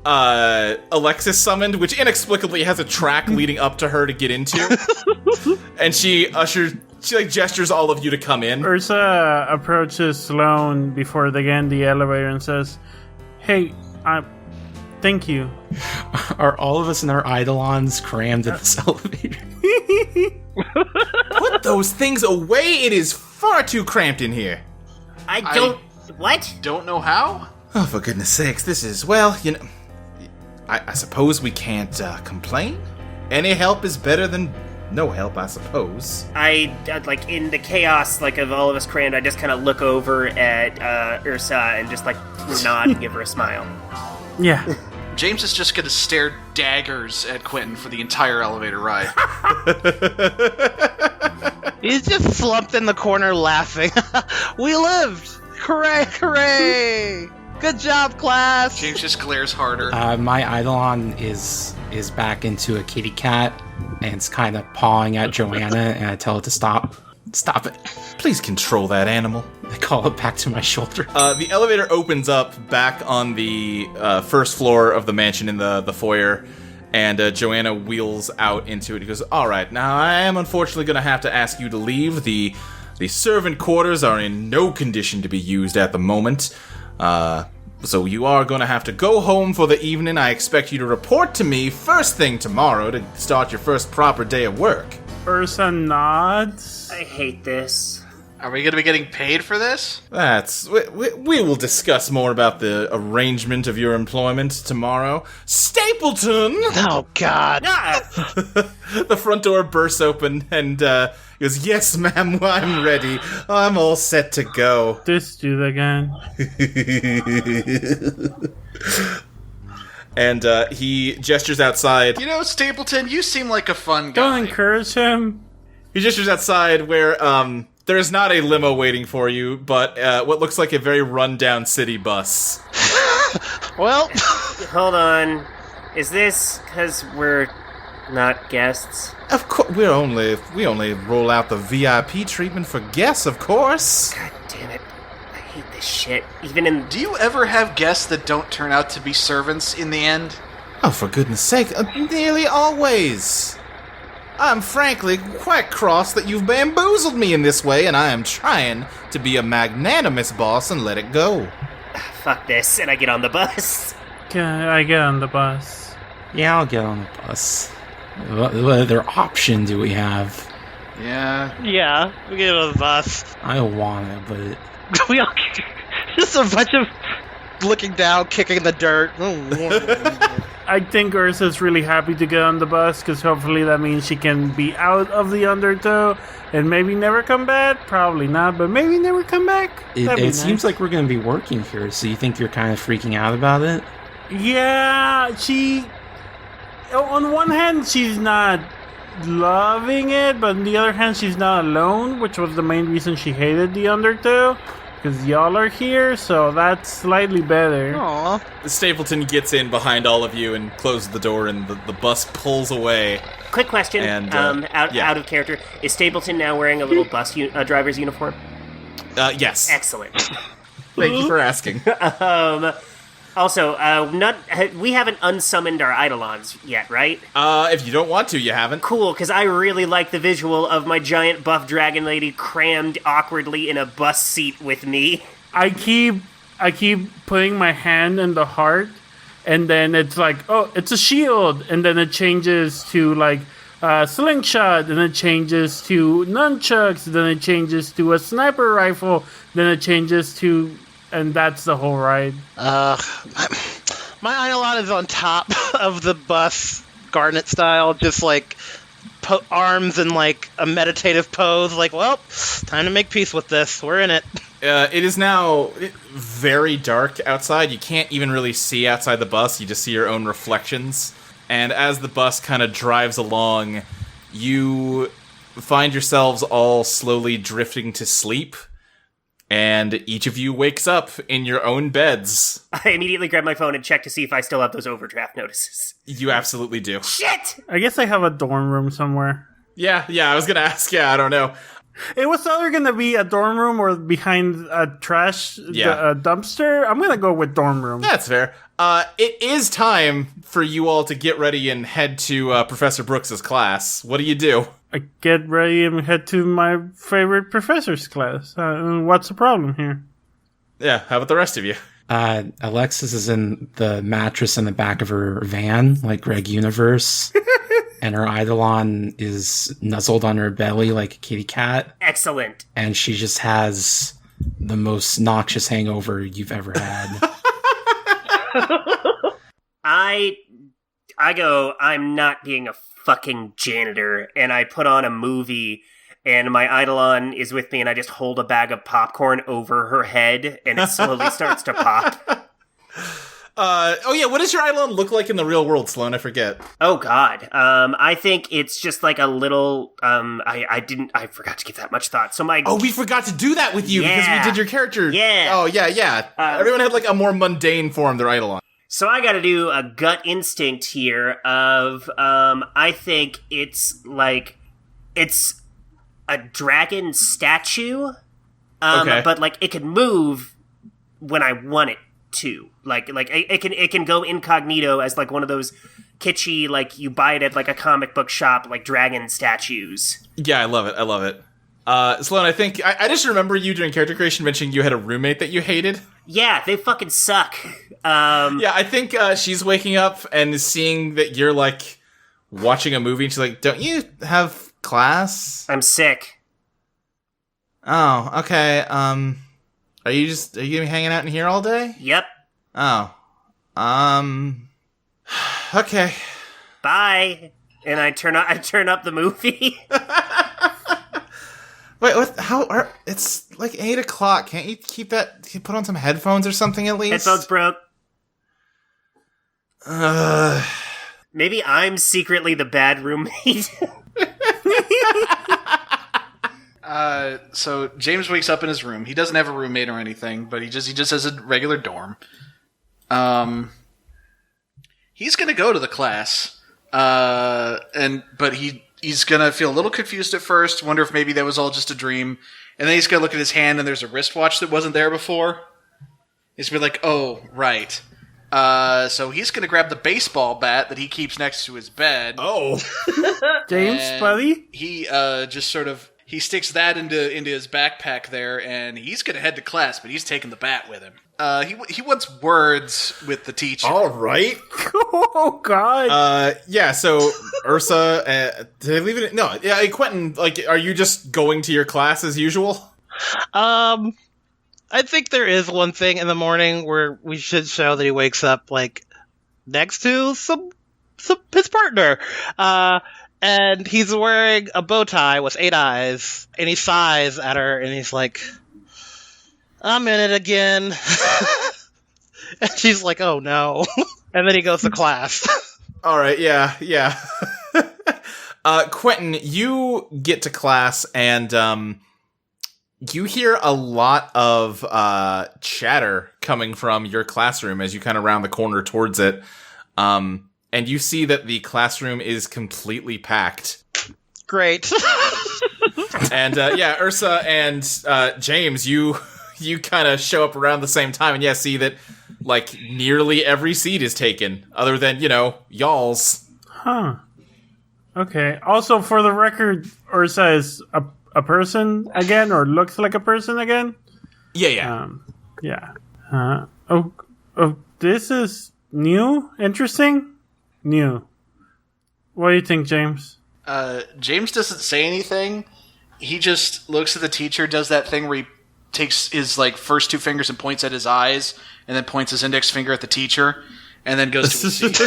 Alexis summoned, which inexplicably has a track leading up to her to get into. And she like gestures all of you to come in. Ursa approaches Sloane before they get in the elevator and says, "Hey, Thank you. Are all of us in our Eidolons crammed in this elevator? Put those things away. It is far too cramped in here. I don't... What? Don't know how? Oh, for goodness sakes, this is, well, you know, I suppose we can't complain. Any help is better than no help, I suppose. I, like, in the chaos, like, of all of us crammed, I just kind of look over at Ursa and just, like, nod and give her a smile. Yeah. James is just going to stare daggers at Quentin for the entire elevator ride. He's just slumped in the corner laughing. We lived! Hooray, hooray! Good job, class! James just glares harder. My Eidolon is back into a kitty cat, and it's kind of pawing at Joanna, and I tell it to stop. Stop it. Please control that animal. I call it back to my shoulder. The elevator opens up back on the first floor of the mansion in the foyer, and Joanna wheels out into it. He goes, all right, now I am unfortunately going to have to ask you to leave. The servant quarters are in no condition to be used at the moment. So you are going to have to go home for the evening. I expect you to report to me first thing tomorrow to start your first proper day of work. Ursa nods. I hate this. Are we going to be getting paid for this? We will discuss more about the arrangement of your employment tomorrow. Stapleton! Oh, God. The front door bursts open, and he goes, yes, ma'am, I'm ready. I'm all set to go. This dude again. And he gestures outside. You know, Stapleton, you seem like a fun guy. Don't encourage him. He gestures outside where there is not a limo waiting for you, but what looks like a very run-down city bus. Well, Hold on. Is this because we're not guests? Of course, we only roll out the VIP treatment for guests, of course. God damn it. I hate this shit. Even in... Do you ever have guests that don't turn out to be servants in the end? Oh, for goodness sake, nearly always. I'm frankly quite cross that you've bamboozled me in this way, and I am trying to be a magnanimous boss and let it go. Fuck this, and I get on the bus. Can I get on the bus? Yeah, I'll get on the bus. What other option do we have? Yeah. yeah, we get on the bus. I want it, but... We all... Just a bunch of looking down, kicking the dirt. I think Ursa's really happy to get on the bus, because hopefully that means she can be out of the undertow and maybe never come back. Probably not, but maybe never come back. It seems like we're going to be working here, so you think you're kind of freaking out about it? Yeah, she... On one hand, she's not loving it, but on the other hand, she's not alone, which was the main reason she hated the undertow. Because y'all are here, so that's slightly better. Aw. Stapleton gets in behind all of you and closes the door, and the bus pulls away. Quick question, And, out of character. Is Stapleton now wearing a little bus driver's uniform? Yes. Excellent. Thank you for asking. Also, we haven't unsummoned our Eidolons yet, right? If you don't want to, you haven't. Cool, because I really like the visual of my giant buff dragon lady crammed awkwardly in a bus seat with me. I keep putting my hand in the heart, and then it's like, oh, it's a shield, and then it changes to like slingshot, then it changes to nunchucks, then it changes to a sniper rifle, then it changes to, and that's the whole ride. My Eidolon is on top of the bus, Garnet style, just like arms in like a meditative pose, like, well, time to make peace with this. We're in it. It is now very dark outside. You can't even really see outside the bus. You just see your own reflections. And as the bus kind of drives along, you find yourselves all slowly drifting to sleep. And each of you wakes up in your own beds. I immediately grab my phone and check to see if I still have those overdraft notices. You absolutely do. Shit! I guess I have a dorm room somewhere. Yeah, I was gonna ask. Yeah, I don't know. It was either going to be a dorm room or behind a trash dumpster. I'm going to go with dorm room. That's fair. It is time for you all to get ready and head to Professor Brooks's class. What do you do? I get ready and head to my favorite professor's class. What's the problem here? Yeah, how about the rest of you? Alexis is in the mattress in the back of her van, like Greg Universe. And her Eidolon is nuzzled on her belly like a kitty cat. Excellent. And she just has the most noxious hangover you've ever had. I go, I'm not being a fucking janitor, and I put on a movie, and my Eidolon is with me, and I just hold a bag of popcorn over her head, and it slowly starts to pop. What does your Eidolon look like in the real world, Sloane? I forget. Oh God. I think it's just like a little, I forgot to give that much thought. So we forgot to do that with you because we did your character. Yeah. Oh, yeah. Everyone had like a more mundane form, their Eidolon. So I gotta do a gut instinct here of, I think it's a dragon statue, but like it can move when I want it to. Like it can go incognito as like one of those kitschy, like you buy it at like a comic book shop, like dragon statues. Yeah, I love it. Sloane, I think I just remember you during character creation mentioning you had a roommate that you hated. Yeah, they fucking suck. I think she's waking up and seeing that you're like watching a movie, and she's like, "Don't you have class?" I'm sick. Oh, okay. Are you gonna be hanging out in here all day? Yep. Oh. Okay. Bye. And I turn up the movie. Wait, what? It's like 8 o'clock. Can't you can you put on some headphones or something at least? Headphones broke. Maybe I'm secretly the bad roommate. So James wakes up in his room. He doesn't have a roommate or anything, but he just has a regular dorm. He's gonna go to the class, but he's gonna feel a little confused at first. Wonder if maybe that was all just a dream, and then he's gonna look at his hand and there's a wristwatch that wasn't there before. He's gonna be like, "Oh, right." So he's gonna grab the baseball bat that he keeps next to his bed. Oh, James, buddy. He just sort of. He sticks that into his backpack there, and he's going to head to class, but he's taking the bat with him. He wants words with the teacher. all right. Oh God. So Ursa, did I leave it? No, yeah, Quentin, like, are you just going to your class as usual? I think there is one thing in the morning where we should show that he wakes up, like, next to his partner. And he's wearing a bow tie with 8 eyes, and he sighs at her, and he's like, "I'm in it again." And she's like, "Oh no." And then he goes to class. All right, yeah. Quentin, you get to class, and you hear a lot of chatter coming from your classroom as you kind of round the corner towards it. And you see that the classroom is completely packed. Great. And Ursa and James, you kind of show up around the same time, and see that like nearly every seat is taken, other than y'all's. Huh. Okay. Also, for the record, Ursa is a person again, or looks like a person again. Yeah. This is new, interesting. New. What do you think, James? James doesn't say anything. He just looks at the teacher, does that thing where he takes his first 2 fingers and points at his eyes, and then points his index finger at the teacher, and then goes to his seat.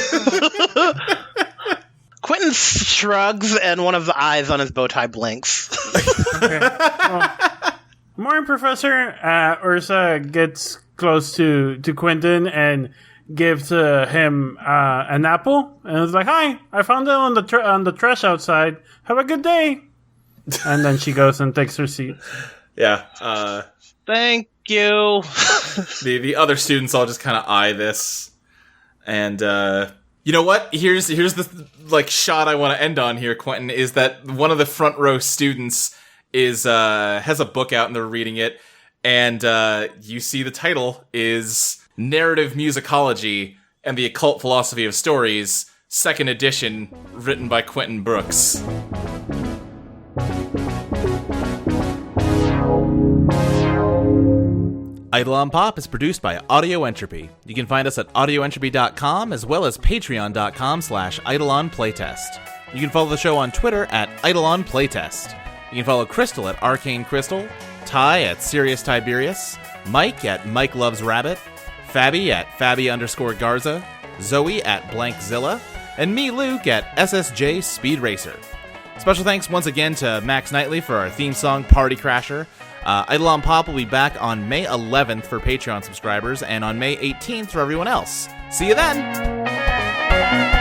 Quentin shrugs, and one of the eyes on his bow tie blinks. Okay. Morning, Professor. Ursa gets close to Quentin and gives him an apple, and it's like, "Hi, I found it on the trash outside. Have a good day." And then she goes and takes her seat. Yeah. Thank you. The other students all just kind of eye this, and you know what? Here's the shot I want to end on here, Quentin, is that one of the front row students has a book out and they're reading it, and you see the title is Narrative Musicology and the Occult Philosophy of Stories, 2nd edition, written by Quentin Brooks. Eidolon POP is produced by Audio Entropy. You can find us at audioentropy.com as well as patreon.com/EidolonPlaytest. You can follow the show on Twitter at Eidolon Playtest. You can follow Crystal at Arcane Crystal, Ty at Serious Tyberius, Mike at Mike Loves Rabbit, Fabby at Fabby_Garza, Zoe at Blankzilla, and me, Luke, at SSJ Speed Racer. Special thanks once again to Max Knightley for our theme song, Party Crasher. Eidolon POP will be back on May 11th for Patreon subscribers and on May 18th for everyone else. See you then!